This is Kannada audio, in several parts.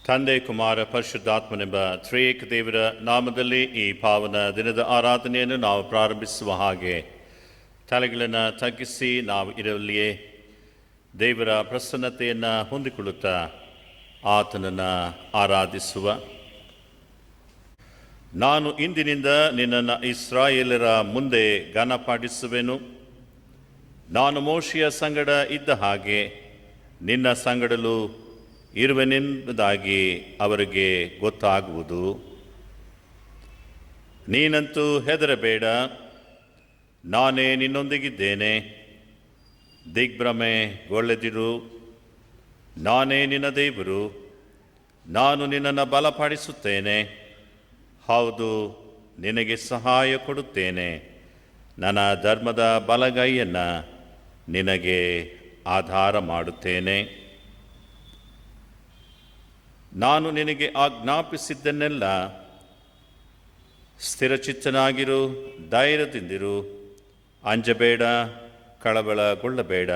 ತಂದೆ ಕುಮಾರ ಪರಿಶುದ್ಧಾತ್ಮನೆಂಬ ತ್ರಿಯೇಕ ದೇವರ ನಾಮದಲ್ಲಿ ಈ ಪಾವನ ದಿನದ ಆರಾಧನೆಯನ್ನು ನಾವು ಪ್ರಾರಂಭಿಸುವ ಹಾಗೆ ತಲೆಗಳನ್ನು ತಗ್ಗಿಸಿ ನಾವು ಇರಲಿಯೇ ದೇವರ ಪ್ರಸನ್ನತೆಯನ್ನು ಹೊಂದಿಕೊಳ್ಳುತ್ತಾ ಆತನನ್ನು ಆರಾಧಿಸುವ. ನಾನು ಇಂದಿನಿಂದ ನಿನ್ನನ್ನು ಇಸ್ರಾಯೇಲರ ಮುಂದೆ ಘನಪಡಿಸುವೆನು. ನಾನು ಮೋಶೆಯ ಸಂಗಡ ಇದ್ದ ಹಾಗೆ ನಿನ್ನ ಸಂಗಡಲೂ ಇರುವೆನೆಂಬುದಾಗಿ ಅವರಿಗೆ ಗೊತ್ತಾಗುವುದು. ನೀನಂತೂ ಹೆದರಬೇಡ, ನಾನೇ ನಿನ್ನೊಂದಿಗಿದ್ದೇನೆ. ದಿಗ್ಭ್ರಮೆಗೊಳ್ಳದಿರು, ನಾನೇ ನಿನ್ನ ದೇವರು. ನಾನು ನಿನ್ನನ್ನು ಬಲಪಡಿಸುತ್ತೇನೆ, ಹೌದು ನಿನಗೆ ಸಹಾಯ ಕೊಡುತ್ತೇನೆ. ನನ್ನ ಧರ್ಮದ ಬಲಗೈಯನ್ನು ನಿನಗೆ ಆಧಾರ ಮಾಡುತ್ತೇನೆ. ನಾನು ನಿನಗೆ ಆಜ್ಞಾಪಿಸಿದ್ದನ್ನೆಲ್ಲ ಸ್ಥಿರಚಿತ್ತನಾಗಿರು, ಧೈರ್ಯದಿಂದಿರು, ಅಂಜಬೇಡ, ಕಳವಳಗೊಳ್ಳಬೇಡ.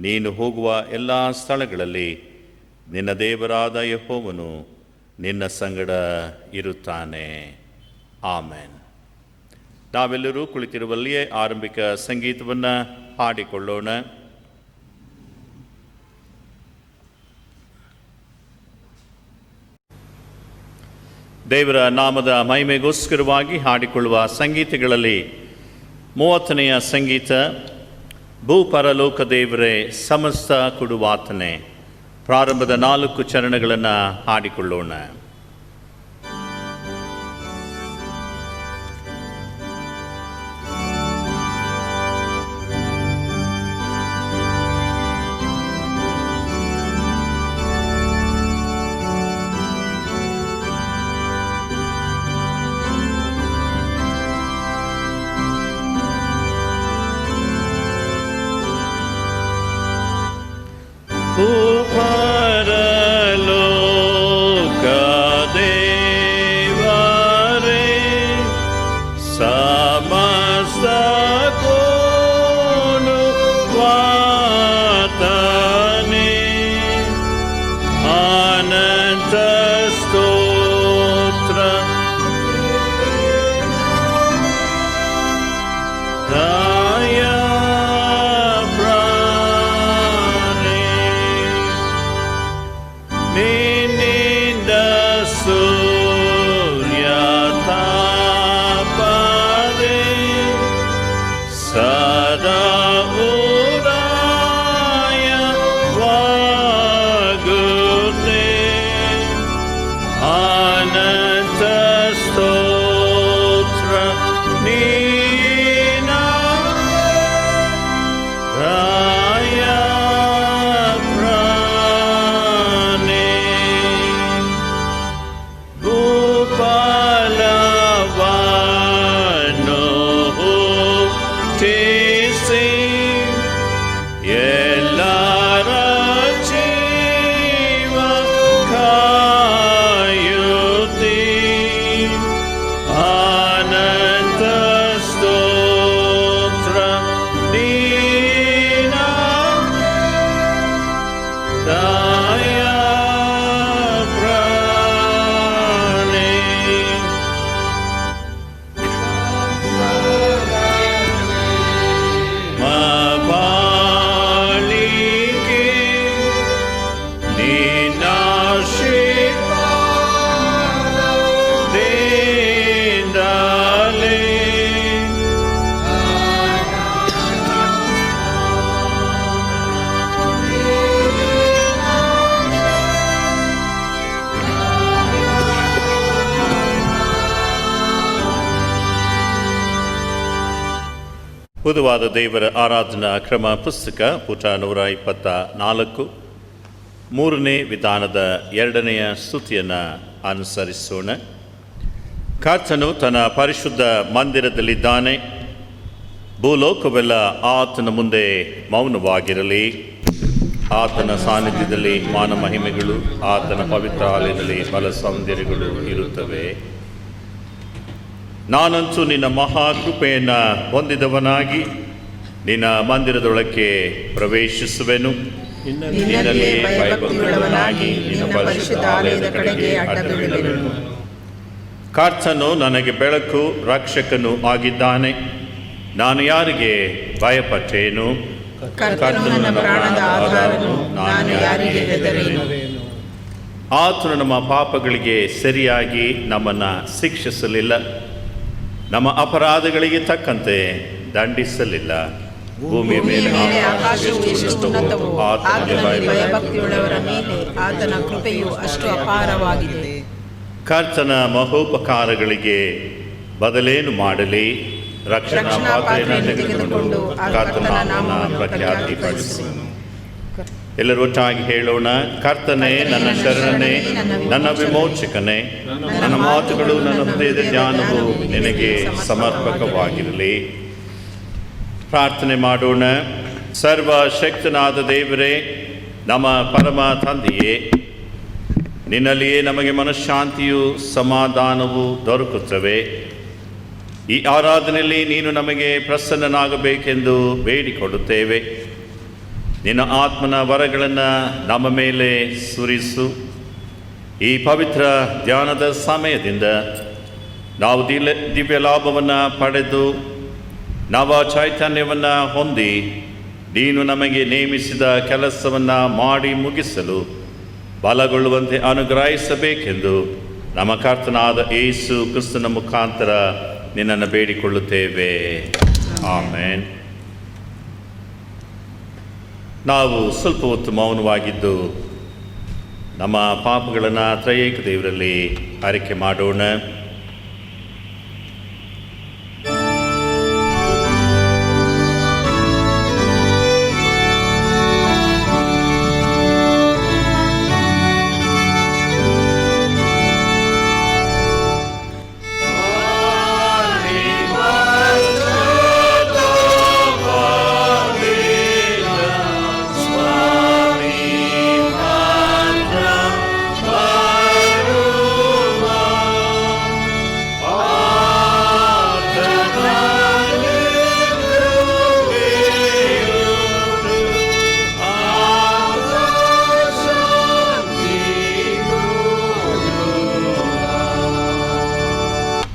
ನೀನು ಹೋಗುವ ಎಲ್ಲ ಸ್ಥಳಗಳಲ್ಲಿ ನಿನ್ನ ದೇವರಾದ ಯೆಹೋವನು ನಿನ್ನ ಸಂಗಡ ಇರುತ್ತಾನೆ. ಆಮೆನ್. ನಾವೆಲ್ಲರೂ ಕುಳಿತಿರುವಲ್ಲಿಯೇ ಆರಂಭಿಕ ಸಂಗೀತವನ್ನು ಹಾಡಿಕೊಳ್ಳೋಣ. ದೇವರ ನಾಮದ ಮಹಿಮೆಗೋಸ್ಕರವಾಗಿ ಹಾಡಿಕೊಳ್ಳುವ ಸಂಗೀತಗಳಲ್ಲಿ 30ನೆಯ ಸಂಗೀತ, ಭೂಪರಲೋಕ ದೇವರೇ ಸಮಸ್ತ ಕೊಡುವಾತನೇ. ಪ್ರಾರಂಭದ 4 ಚರಣಗಳನ್ನು ಹಾಡಿಕೊಳ್ಳೋಣ. ಪುದುವಾದ ದೇವರ ಆರಾಧನಾ ಕ್ರಮ ಪುಸ್ತಕ ಪುಟ 124, 3ನೇ ವಿಧಾನದ 2ನೆಯ ಸ್ತುತಿಯನ್ನು ಅನುಸರಿಸೋಣ. ಕರ್ತನು ತನ್ನ ಪರಿಶುದ್ಧ ಮಂದಿರದಲ್ಲಿದ್ದಾನೆ, ಭೂಲೋಕವೆಲ್ಲ ಆತನ ಮುಂದೆ ಮೌನವಾಗಿರಲಿ. ಆತನ ಸಾನ್ನಿಧ್ಯದಲ್ಲಿ ಮಾನ ಮಹಿಮೆಗಳು, ಆತನ ಪವಿತ್ರ ಆಲಯದಲ್ಲಿ ಬಲ ಸೌಂದರ್ಯಗಳು ಇರುತ್ತವೆ. ನಾನಂತೂ ನಿನ್ನ ಮಹಾಕೃಪೆಯನ್ನು ಹೊಂದಿದವನಾಗಿ ನಿನ್ನ ಮಂದಿರದೊಳಕ್ಕೆ ಪ್ರವೇಶಿಸುವೆನು. ನಿನ್ನಲ್ಲಿ ಭಯಭಕ್ತಿಯುಳ್ಳವನಾಗಿ ನಾನಾಗಿ ನಿನ್ನ ಪರಿಶುದ್ಧ ಆಲಯದ ಕಡೆಗೆ ಅಡ್ಡಬೀಳುವೆನು. ಕರ್ತನು ನನಗೆ ಬೆಳಕು ರಕ್ಷಕನು ಆಗಿದ್ದಾನೆ, ನಾನು ಯಾರಿಗೆ ಭಯಪಟ್ಟೇನು? ಕರ್ತನು ನನ್ನ ಪ್ರಾಣದ ಆಧಾರನು, ನಾನು ಯಾರಿಗೆ ಹೆದರೇನು? ಆತನು ನಮ್ಮ ಪಾಪಗಳಿಗೆ ಸರಿಯಾಗಿ ನಮ್ಮನ್ನು ಶಿಕ್ಷಿಸಲಿಲ್ಲ, ನಮ್ಮ ಅಪರಾಧಗಳಿಗೆ ತಕ್ಕಂತೆ ದಂಡಿಸಲಿಲ್ಲ. ಭೂಮಿಯ ಮೇಲೆ ಆಕಾಶವು ಎಷ್ಟು ಉನ್ನತವೋ ಆತನಲ್ಲಿ ಭಯಭಕ್ತಿಯುಳ್ಳವರ ಮೇಲೆ ಆತನ ಕೃಪೆಯು ಅಷ್ಟು ಅಪಾರವಾಗಿದೆ. ಕರ್ತನ ಮಹೋಪಕಾರಗಳಿಗೆ ಬದಲೇನು ಮಾಡಲಿ? ರಕ್ಷಣಾ ಪಾತ್ರೆಯನ್ನು ತೆಗೆದುಕೊಂಡು ಕರ್ತನ ನಾಮವನ್ನು ಪ್ರಖ್ಯಾತಿಪಡಿಸಿ. ಎಲ್ಲರೂ ಒಟ್ಟಾಗಿ ಹೇಳೋಣ. ಕರ್ತನೇ ನನ್ನ ಶರಣನೇ, ನನ್ನ ವಿಮೋಚಕನೇ, ನನ್ನ ಮಾತುಗಳು ನನ್ನ ಹೃದಯದ ಧ್ಯಾನವು ನಿನಗೆ ಸಮರ್ಪಕವಾಗಿರಲಿ. ಪ್ರಾರ್ಥನೆ ಮಾಡೋಣ. ಸರ್ವಶಕ್ತನಾದ ದೇವರೇ, ನಮ್ಮ ಪರಮ ತಂದೆಯೇ, ನಿನ್ನಲ್ಲಿಯೇ ನಮಗೆ ಮನಃಶಾಂತಿಯು ಸಮಾಧಾನವು ದೊರಕುತ್ತವೆ. ಈ ಆರಾಧನೆಯಲ್ಲಿ ನೀನು ನಮಗೆ ಪ್ರಸನ್ನನಾಗಬೇಕೆಂದು ಬೇಡಿಕೊಳ್ಳುತ್ತೇವೆ. ನಿನ್ನ ಆತ್ಮನ ವರಗಳನ್ನು ನಮ್ಮ ಮೇಲೆ ಸುರಿಸು. ಈ ಪವಿತ್ರ ಧ್ಯಾನದ ಸಮಯದಿಂದ ನಾವು ದಿವ್ಯ ಲಾಭವನ್ನು ಪಡೆದು ನವ ಚೈತನ್ಯವನ್ನು ಹೊಂದಿ ನೀನು ನಮಗೆ ನೇಮಿಸಿದ ಕೆಲಸವನ್ನು ಮಾಡಿ ಮುಗಿಸಲು ಬಲಗೊಳ್ಳುವಂತೆ ಅನುಗ್ರಹಿಸಬೇಕೆಂದು ನಮ್ಮ ಕರ್ತನಾದ ಯೇಸು ಕ್ರಿಸ್ತನ ಮುಖಾಂತರ ನಿನ್ನನ್ನು ಬೇಡಿಕೊಳ್ಳುತ್ತೇವೆ. ಆಮೇನ್. ನಾವು ಸ್ವಲ್ಪ ಹೊತ್ತು ಮೌನವಾಗಿದ್ದು ನಮ್ಮ ಪಾಪಗಳನ್ನು ತ್ರಯೇಕ ದೇವರಲ್ಲಿ ಅರಿಕೆ ಮಾಡೋಣ.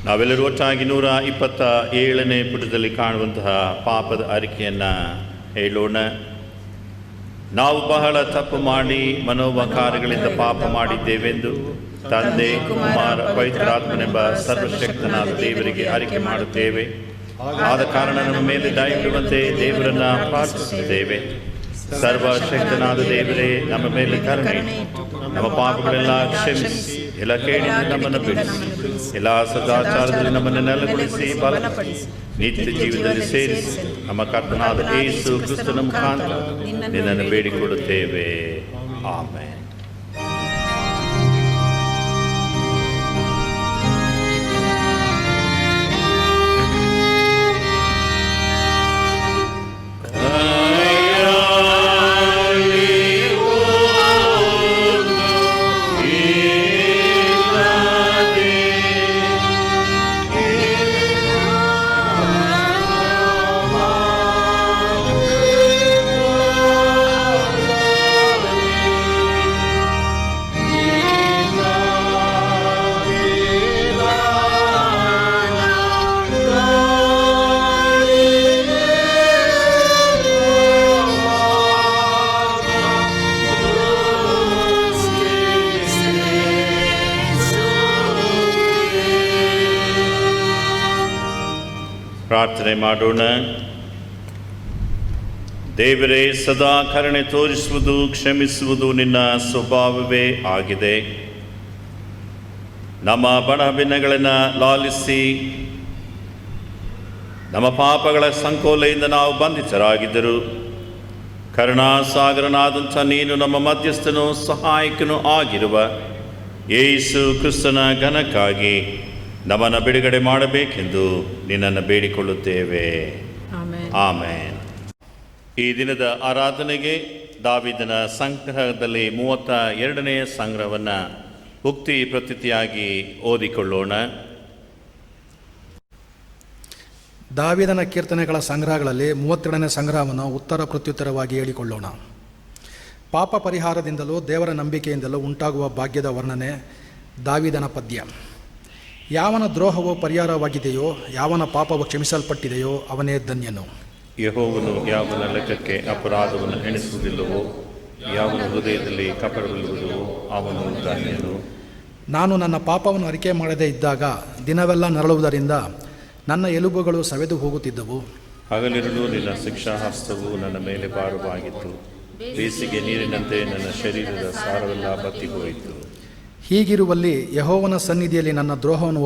ನಾವೆಲ್ಲರೂ ಒಟ್ಟಾಗಿ 127ನೇ ಪುಟದಲ್ಲಿ ಕಾಣುವಂತಹ ಪಾಪದ ಅರಿಕೆಯನ್ನು ಹೇಳೋಣ. ನಾವು ಬಹಳ ತಪ್ಪು ಮಾಡಿ ಮನೋವಕಾರಗಳಿಂದ ಪಾಪ ಮಾಡಿದ್ದೇವೆಂದು ತಂದೆ, ಕುಮಾರ, ಪವಿತ್ರಾತ್ಮನೆಂಬ ಸರ್ವಶಕ್ತನಾದ ದೇವರಿಗೆ ಅರಿಕೆ ಮಾಡುತ್ತೇವೆ. ಆದ ಕಾರಣ ನಮ್ಮ ಮೇಲೆ ದಯವಿಡುವಂತೆ ದೇವರನ್ನು ಪ್ರಾರ್ಥಿಸುತ್ತೇವೆ. ಸರ್ವಶಕ್ತನಾದ ದೇವರೇ, ನಮ್ಮ ಮೇಲೆ ಕರುಣೆ, ನಮ್ಮ ಪಾಪಗಳೆಲ್ಲ ಕ್ಷಮಿಸಿ, ಎಲ್ಲ ಕೇಳಿದ ನಮ್ಮನ್ನು ಬಿಡಿಸಿ, ಎಲ್ಲ ಸದಾಚಾರದಲ್ಲಿ ನಮ್ಮನ್ನು ನೆಲೆಗೊಳಿಸಿ ಬಲಪಡಿಸಿ ನಿತ್ಯ ಜೀವನದಲ್ಲಿ ಸೇರಿಸಿ ನಮ್ಮ ಕರ್ತನಾದ ಯೇಸು ಕ್ರಿಸ್ತನ ಮುಖಾಂತರ ನಿನ್ನನ್ನು ಬೇಡಿಕೊಳ್ಳುತ್ತೇವೆ. ಆಮೆನ್. ಪ್ರಾರ್ಥನೆ ಮಾಡೋಣ. ದೇವರೇ, ಸದಾ ಕರುಣೆ ತೋರಿಸುವುದು, ಕ್ಷಮಿಸುವುದು ನಿನ್ನ ಸ್ವಭಾವವೇ ಆಗಿದೆ. ನಮ್ಮ ಬಡಭಿನ್ನಗಳನ್ನು ಲಾಲಿಸಿ ನಮ್ಮ ಪಾಪಗಳ ಸಂಕೋಲೆಯಿಂದ ನಾವು ಬಂಧಿತರಾಗಿದ್ದರು. ಕರುಣಾಸಾಗರನಾದಂಥ ನೀನು ನಮ್ಮ ಮಧ್ಯಸ್ಥನೂ ಸಹಾಯಕನೂ ಆಗಿರುವ ಯೇಸು ಕ್ರಿಸ್ತನ ಘನಕ್ಕಾಗಿ ನಮ್ಮನ್ನು ಬಿಡುಗಡೆ ಮಾಡಬೇಕೆಂದು ನಿನ್ನನ್ನು ಬೇಡಿಕೊಳ್ಳುತ್ತೇವೆ. ಆಮೆನ್. ಈ ದಿನದ ಆರಾಧನೆಗೆ ದಾವೀದನ ಸಂಗ್ರಹದಲ್ಲಿ 32ನೇ ಸಂಗ್ರಹವನ್ನು ಉಕ್ತಿ ಪ್ರತಿಯಾಗಿ ಓದಿಕೊಳ್ಳೋಣ. ದಾವೀದನ ಕೀರ್ತನೆಗಳ ಸಂಗ್ರಹಗಳಲ್ಲಿ 32ನೇ ಸಂಗ್ರಹವನ್ನು ಉತ್ತರ ಪ್ರತ್ಯುತ್ತರವಾಗಿ ಹೇಳಿಕೊಳ್ಳೋಣ. ಪಾಪ ಪರಿಹಾರದಿಂದಲೂ ದೇವರ ನಂಬಿಕೆಯಿಂದಲೂ ಉಂಟಾಗುವ ಭಾಗ್ಯದ ವರ್ಣನೆ. ದಾವೀದನ ಪದ್ಯ. ಯಾವನ ದ್ರೋಹವು ಪರಿಹಾರವಾಗಿದೆಯೋ, ಯಾವನ ಪಾಪವು ಕ್ಷಮಿಸಲ್ಪಟ್ಟಿದೆಯೋ ಅವನೇ ಧನ್ಯನು. ಯೆಹೋವನು ಯಾವನ ಲೆಕ್ಕಕ್ಕೆ ಅಪರಾಧವನ್ನು ಎಣಿಸುವುದಿಲ್ಲವೋ, ಯಾವನ ಹೃದಯದಲ್ಲಿ ಕಪಟವಿಲ್ಲುವುದೋ ಅವನು ಧನ್ಯನು. ನಾನು ನನ್ನ ಪಾಪವನ್ನು ಅರಿಕೆ ಮಾಡದೇ ಇದ್ದಾಗ ದಿನವೆಲ್ಲ ನರಳುವುದರಿಂದ ನನ್ನ ಎಲುಬುಗಳು ಸವೆದು ಹೋಗುತ್ತಿದ್ದವು. ಹಗಲಿರುಳು ನಿನ್ನ ಶಿಕ್ಷಾಹಸ್ತವು ನನ್ನ ಮೇಲೆ ಭಾರವಾಗಿತ್ತು. ಬೇಸಿಗೆ ನೀರಿನಂತೆ ನನ್ನ ಶರೀರದ ಸಾರವೆಲ್ಲ ಬತ್ತಿ ಹೋಯಿತು. ಹೀಗಿರುವಲ್ಲಿ ಯೆಹೋವನ ಸನ್ನಿಧಿಯಲ್ಲಿ ನನ್ನ ದ್ರೋಹವನ್ನು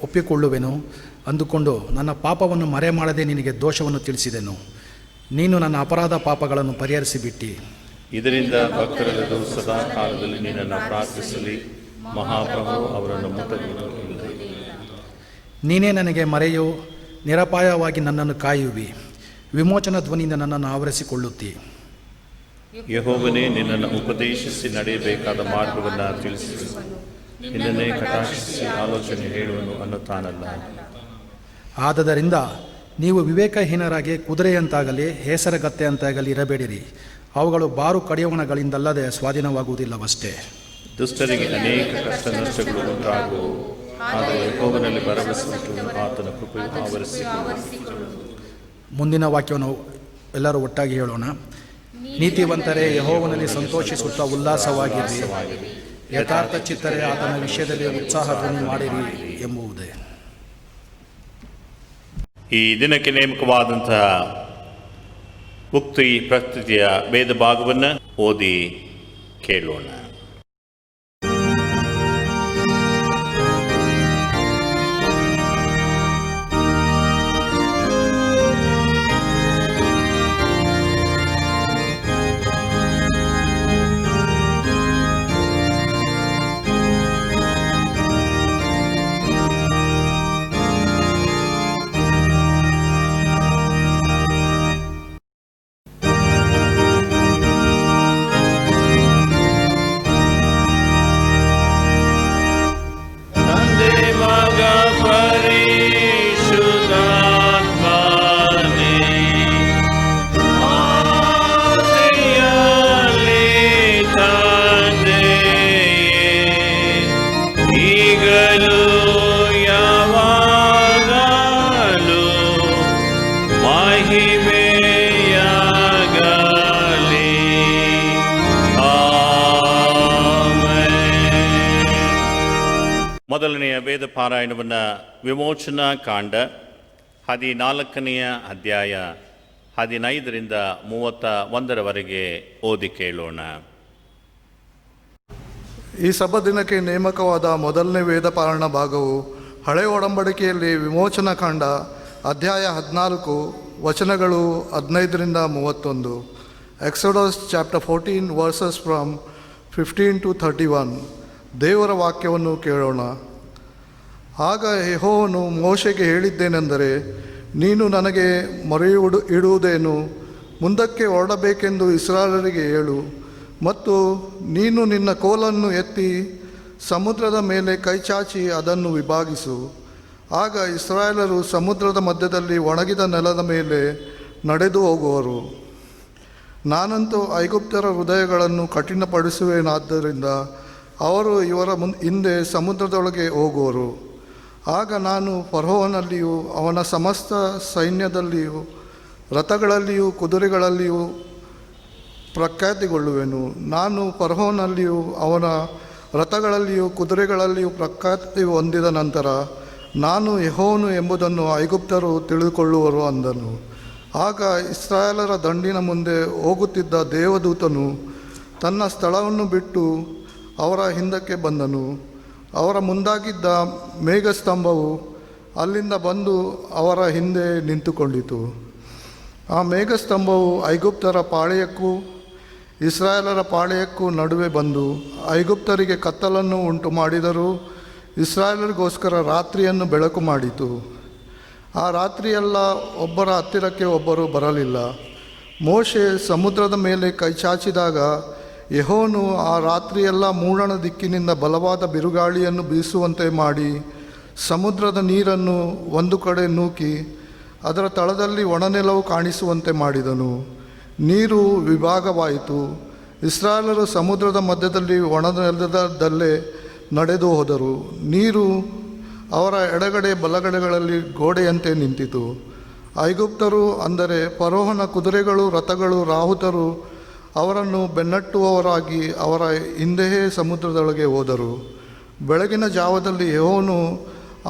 ಒಪ್ಪಿಕೊಳ್ಳುವೆನು ಅಂದುಕೊಂಡು ನನ್ನ ಪಾಪವನ್ನು ಮರೆ ಮಾಡದೆ ನಿನಗೆ ದೋಷವನ್ನು ತಿಳಿಸಿದೆನು. ನೀನು ನನ್ನ ಅಪರಾಧ ಪಾಪಗಳನ್ನು ಪರಿಹರಿಸಿಬಿಟ್ಟಿ. ಇದರಿಂದ ಭಕ್ತರೆಲ್ಲರೂ ಸದಾ ಕಾಲದಲ್ಲಿ ನಿನ್ನನ್ನು ಪ್ರಾರ್ಥಿಸಲಿ. ಮಹಾಪ್ರಭು ಅವರನ್ನು ಮುಟ್ಟುವುದು ಇಲ್ಲ. ನೀನೇ ನನಗೆ ಮರೆಯು, ನಿರಪಾಯವಾಗಿ ನನ್ನನ್ನು ಕಾಯುವಿ, ವಿಮೋಚನ ಧ್ವನಿಯಿಂದ ನನ್ನನ್ನು ಆವರಿಸಿಕೊಳ್ಳುತ್ತಿ. ಯೆಹೋವನೇ ನಿನ್ನನ್ನು ಉಪದೇಶಿಸಿ ನಡೆಯಬೇಕಾದ ಮಾರ್ಗವನ್ನು ತಿಳಿಸಿದನು. ನಿನ್ನನ್ನೇ ಕಟಾಕ್ಷಿಸಿ ಆಲೋಚನೆ ಹೇಳುವನು ಅನ್ನುತ್ತಾನಲ್ಲ. ಆದದರಿಂದ ನೀವು ವಿವೇಕಹೀನರಾಗಿ ಕುದುರೆಯಂತಾಗಲಿ ಹೇಸರಗತ್ತೆಯಂತಾಗಲಿ ಇರಬೇಡಿರಿ. ಅವುಗಳು ಬಾರು ಕಡಿಯವಣಗಳಿಂದಲ್ಲದೆ ಸ್ವಾಧೀನವಾಗುವುದಿಲ್ಲವಷ್ಟೇ. ದುಷ್ಟರಿಗೆ ಅನೇಕ ಕಷ್ಟ ನಷ್ಟಗಳು ಉಂಟಾಗುವು, ಆದರೆ ಯೆಹೋವನಲ್ಲಿ ಭರವಸೆಯಿಟ್ಟು ಆತನ ಕೃಪೆಯು ಆವರಿಸಿಕೊಳ್ಳುವುದು. ಮುಂದಿನ ವಾಕ್ಯವನ್ನು ಎಲ್ಲರೂ ಒಟ್ಟಾಗಿ ಹೇಳೋಣ. ನೀತಿವಂತರೇ ಯೆಹೋವನಲ್ಲಿ ಸಂತೋಷಿಸುತ್ತಾ ಉಲ್ಲಾಸವಾಗಿರಿ, ಯಥಾರ್ಥ ಚಿತ್ತರೇ ಆತನ ವಿಷಯದಲ್ಲಿ ಉತ್ಸಾಹ ಧ್ವನಿ ಮಾಡಿರಿ ಎಂಬುದೇ. ಈ ದಿನಕ್ಕೆ ನೇಮಕವಾದಂತಹ ಉಕ್ತಿ ಪ್ರಸ್ತುತಿಯ ವೇದ ಭಾಗವನ್ನು ಓದಿ ಕೇಳೋಣ. ಮೊದಲನೆಯ ವೇದ ಪಾರಾಯಣವನ್ನು ವಿಮೋಚನಾ ಕಾಂಡ 14ನೇ ಅಧ್ಯಾಯ 15ರಿಂದ 31ರವರೆಗೆ ಓದಿ ಕೇಳೋಣ. ಈ ಸಭಾ ದಿನಕ್ಕೆ ನೇಮಕವಾದ ಮೊದಲನೇ ವೇದ ಪಾರಾಯಣ ಭಾಗವು ಹಳೆಯ ಒಡಂಬಡಿಕೆಯಲ್ಲಿ ವಿಮೋಚನಾ ಕಾಂಡ ಅಧ್ಯಾಯ 14 ವಚನಗಳು 15ರಿಂದ 31. Exodus chapter 14 versus from 15 to 31. ದೇವರ ವಾಕ್ಯವನ್ನು ಕೇಳೋಣ. ಆಗ ಯೆಹೋವನು ಮೋಶೆಗೆ ಹೇಳಿದ್ದೇನೆಂದರೆ, ನೀನು ನನಗೆ ಇಡುವುದೇನು? ಮುಂದಕ್ಕೆ ಹೊರಡಬೇಕೆಂದು ಇಸ್ರಾಯೇಲರಿಗೆ ಹೇಳು. ಮತ್ತು ನೀನು ನಿನ್ನ ಕೋಲನ್ನು ಎತ್ತಿ ಸಮುದ್ರದ ಮೇಲೆ ಕೈಚಾಚಿ ಅದನ್ನು ವಿಭಾಗಿಸು. ಆಗ ಇಸ್ರಾಯೇಲರು ಸಮುದ್ರದ ಮಧ್ಯದಲ್ಲಿ ಒಣಗಿದ ನೆಲದ ಮೇಲೆ ನಡೆದು ಹೋಗುವರು. ನಾನಂತೂ ಐಗುಪ್ತರ ಹೃದಯಗಳನ್ನು ಕಠಿಣಪಡಿಸುವೆನಾದ್ದರಿಂದ ಅವರು ಇವರ ಹಿಂದೆ ಸಮುದ್ರದೊಳಗೆ ಹೋಗುವರು. ಆಗ ನಾನು ಫರೋಹನಲ್ಲಿಯೂ ಅವನ ಸಮಸ್ತ ಸೈನ್ಯದಲ್ಲಿಯೂ ರಥಗಳಲ್ಲಿಯೂ ಕುದುರೆಗಳಲ್ಲಿಯೂ ಪ್ರಖ್ಯಾತಿಗೊಳ್ಳುವೆನು. ನಾನು ಫರೋಹನಲ್ಲಿಯೂ ಅವನ ರಥಗಳಲ್ಲಿಯೂ ಕುದುರೆಗಳಲ್ಲಿಯೂ ಪ್ರಖ್ಯಾತಿ ಹೊಂದಿದ ನಂತರ ನಾನು ಯೆಹೋವನು ಎಂಬುದನ್ನು ಐಗುಪ್ತರು ತಿಳಿದುಕೊಳ್ಳುವರು ಅಂದನು. ಆಗ ಇಸ್ರಾಯೇಲರ ದಂಡಿನ ಮುಂದೆ ಹೋಗುತ್ತಿದ್ದ ದೇವದೂತನು ತನ್ನ ಸ್ಥಳವನ್ನು ಬಿಟ್ಟು ಅವರ ಹಿಂದಕ್ಕೆ ಬಂದನು. ಅವರ ಮುಂದಾಗಿದ್ದ ಮೇಘಸ್ತಂಭವು ಅಲ್ಲಿಂದ ಬಂದು ಅವರ ಹಿಂದೆ ನಿಂತುಕೊಂಡಿತು. ಆ ಮೇಘಸ್ತಂಭವು ಐಗುಪ್ತರ ಪಾಳೆಯಕ್ಕೂ ಇಸ್ರಾಯೇಲರ ಪಾಳೆಯಕ್ಕೂ ನಡುವೆ ಬಂದು ಐಗುಪ್ತರಿಗೆ ಕತ್ತಲನ್ನು ಉಂಟು ಮಾಡಿದರೂ ಇಸ್ರಾಯೇಲರಿಗೋಸ್ಕರ ರಾತ್ರಿಯನ್ನು ಬೆಳಕು ಮಾಡಿತು. ಆ ರಾತ್ರಿಯೆಲ್ಲ ಒಬ್ಬರ ಹತ್ತಿರಕ್ಕೆ ಒಬ್ಬರು ಬರಲಿಲ್ಲ. ಮೋಶೆ ಸಮುದ್ರದ ಮೇಲೆ ಕೈಚಾಚಿದಾಗ ಯೆಹೋವನು ಆ ರಾತ್ರಿಯೆಲ್ಲ ಮೂಡಣ ದಿಕ್ಕಿನಿಂದ ಬಲವಾದ ಬಿರುಗಾಳಿಯನ್ನು ಬೀಸುವಂತೆ ಮಾಡಿ ಸಮುದ್ರದ ನೀರನ್ನು ಒಂದು ಕಡೆ ನೂಕಿ ಅದರ ತಳದಲ್ಲಿ ಒಣನೆಲವು ಕಾಣಿಸುವಂತೆ ಮಾಡಿದನು. ನೀರು ವಿಭಾಗವಾಯಿತು. ಇಸ್ರಾಯೇಲರು ಸಮುದ್ರದ ಮಧ್ಯದಲ್ಲಿ ಒಣನೆಲದಲ್ಲೇ ನಡೆದು ಹೋದರು. ನೀರು ಅವರ ಎಡಗಡೆ ಬಲಗಡೆಗಳಲ್ಲಿ ಗೋಡೆಯಂತೆ ನಿಂತಿತು. ಐಗುಪ್ತರು ಅಂದರೆ ಫರೋಹನ ಕುದುರೆಗಳು, ರಥಗಳು, ರಾಹುತರು ಅವರನ್ನು ಬೆನ್ನಟ್ಟುವವರಾಗಿ ಅವರ ಹಿಂದೆಯೇ ಸಮುದ್ರದೊಳಗೆ ಹೋದರು. ಬೆಳಗಿನ ಜಾವದಲ್ಲಿ ಯೆಹೋವನು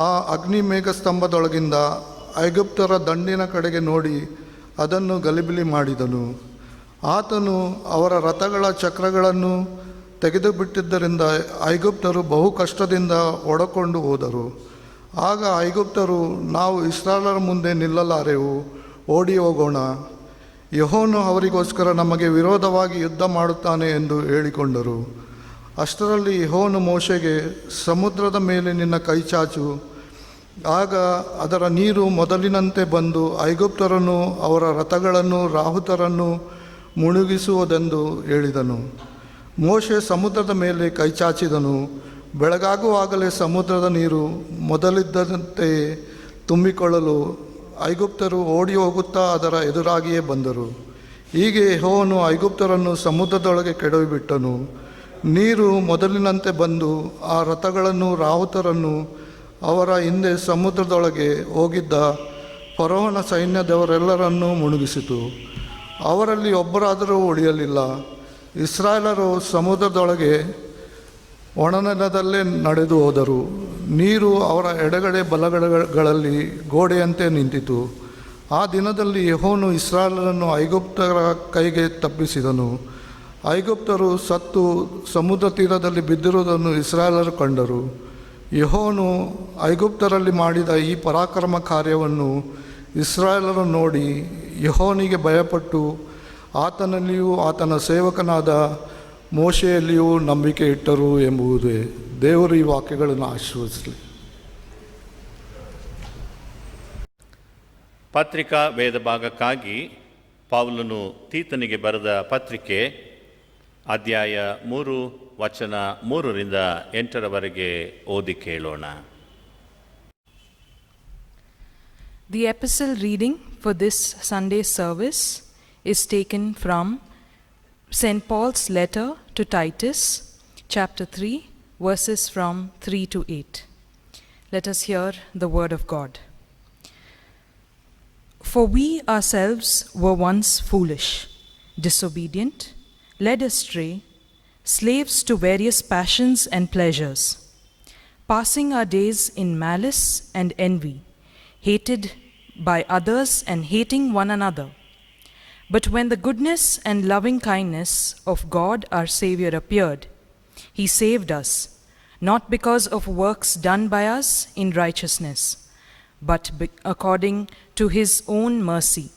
ಆ ಅಗ್ನಿ ಮೇಘಸ್ತಂಭದೊಳಗಿಂದ ಐಗುಪ್ತರ ದಂಡಿನ ಕಡೆಗೆ ನೋಡಿ ಅದನ್ನು ಗಲಿಬಿಲಿ ಮಾಡಿದನು. ಆತನು ಅವರ ರಥಗಳ ಚಕ್ರಗಳನ್ನು ತೆಗೆದುಬಿಟ್ಟಿದ್ದರಿಂದ ಐಗುಪ್ತರು ಬಹು ಕಷ್ಟದಿಂದ ಒಡಕೊಂಡು ಹೋದರು. ಆಗ ಐಗುಪ್ತರು, ನಾವು ಇಸ್ರಾಯೇಲರ ಮುಂದೆ ನಿಲ್ಲಲಾರೆವು, ಓಡಿ ಹೋಗೋಣ, ಯೆಹೋವನು ಅವರಿಗೋಸ್ಕರ ನಮಗೆ ವಿರೋಧವಾಗಿ ಯುದ್ಧ ಮಾಡುತ್ತಾನೆ ಎಂದು ಹೇಳಿಕೊಂಡರು. ಅಷ್ಟರಲ್ಲಿ ಯೆಹೋವನು ಮೋಶೆಗೆ, ಸಮುದ್ರದ ಮೇಲೆ ನಿನ್ನ ಕೈ ಚಾಚು, ಆಗ ಅದರ ನೀರು ಮೊದಲಿನಂತೆ ಬಂದು ಐಗುಪ್ತರನ್ನು, ಅವರ ರಥಗಳನ್ನು, ರಾಹುತರನ್ನು ಮುಳುಗಿಸುವುದೆಂದು ಹೇಳಿದನು. ಮೋಶೆ ಸಮುದ್ರದ ಮೇಲೆ ಕೈಚಾಚಿದನು. ಬೆಳಗಾಗುವಾಗಲೇ ಸಮುದ್ರದ ನೀರು ಮೊದಲಿದ್ದಂತೆಯೇ ತುಂಬಿಕೊಳ್ಳಲು ಐಗುಪ್ತರು ಓಡಿ ಹೋಗುತ್ತಾ ಅದರ ಎದುರಾಗಿಯೇ ಬಂದರು. ಹೀಗೆ ಯೆಹೋವನು ಐಗುಪ್ತರನ್ನು ಸಮುದ್ರದೊಳಗೆ ಕೆಡವಿಬಿಟ್ಟನು. ನೀರು ಮೊದಲಿನಂತೆ ಬಂದು ಆ ರಥಗಳನ್ನು, ರಾಹುತರನ್ನು, ಅವರ ಹಿಂದೆ ಸಮುದ್ರದೊಳಗೆ ಹೋಗಿದ್ದ ಫರೋಹನ ಸೈನ್ಯದವರೆಲ್ಲರನ್ನೂ ಮುಳುಗಿಸಿತು. ಅವರಲ್ಲಿ ಒಬ್ಬರಾದರೂ ಉಳಿಯಲಿಲ್ಲ. ಇಸ್ರಾಯೇಲರು ಸಮುದ್ರದೊಳಗೆ ಒಣನೆಲದಲ್ಲೇ ನಡೆದು ಹೋದರು. ನೀರು ಅವರ ಎಡಗಡೆ ಬಲಗಡೆಗಳಲ್ಲಿ ಗೋಡೆಯಂತೆ ನಿಂತಿತು. ಆ ದಿನದಲ್ಲಿ ಯೆಹೋವನು ಇಸ್ರಾಯೇಲರನ್ನು ಐಗುಪ್ತರ ಕೈಗೆ ತಪ್ಪಿಸಿದನು. ಐಗುಪ್ತರು ಸತ್ತು ಸಮುದ್ರ ತೀರದಲ್ಲಿ ಬಿದ್ದಿರುವುದನ್ನು ಇಸ್ರಾಯೇಲರು ಕಂಡರು. ಯೆಹೋವನು ಐಗುಪ್ತರಲ್ಲಿ ಮಾಡಿದ ಈ ಪರಾಕ್ರಮ ಕಾರ್ಯವನ್ನು ಇಸ್ರಾಯೇಲರು ನೋಡಿ ಯೆಹೋವನಿಗೆ ಭಯಪಟ್ಟು ಆತನಲ್ಲಿಯೂ ಆತನ ಸೇವಕನಾದ ಮೋಶೆಯಲ್ಲಿಯೂ ನಂಬಿಕೆ ಇಟ್ಟರು ಎಂಬುದೇ. ದೇವರು ಈ ವಾಕ್ಯಗಳನ್ನು ಆಶೀರ್ವದಿಸಲಿ. ಪತ್ರಿಕಾ ವೇದ ಭಾಗಕ್ಕಾಗಿ ಪೌಲನು ತೀತನಿಗೆ ಬರೆದ ಪತ್ರಿಕೆ ಅಧ್ಯಾಯ 3 ವಚನ 3ರಿಂದ 8ರವರೆಗೆ ಓದಿ ಕೇಳೋಣ. The epistle reading for this Sunday service is taken from St. Paul's letter to Titus, chapter 3, verses from 3 to 8. Let us hear the word of God. For we ourselves were once foolish, disobedient, led astray, slaves to various passions and pleasures, passing our days in malice and envy, hated by others and hating one another. But when the goodness and loving kindness of God our Saviour appeared, He saved us, not because of works done by us in righteousness, but according to His own mercy,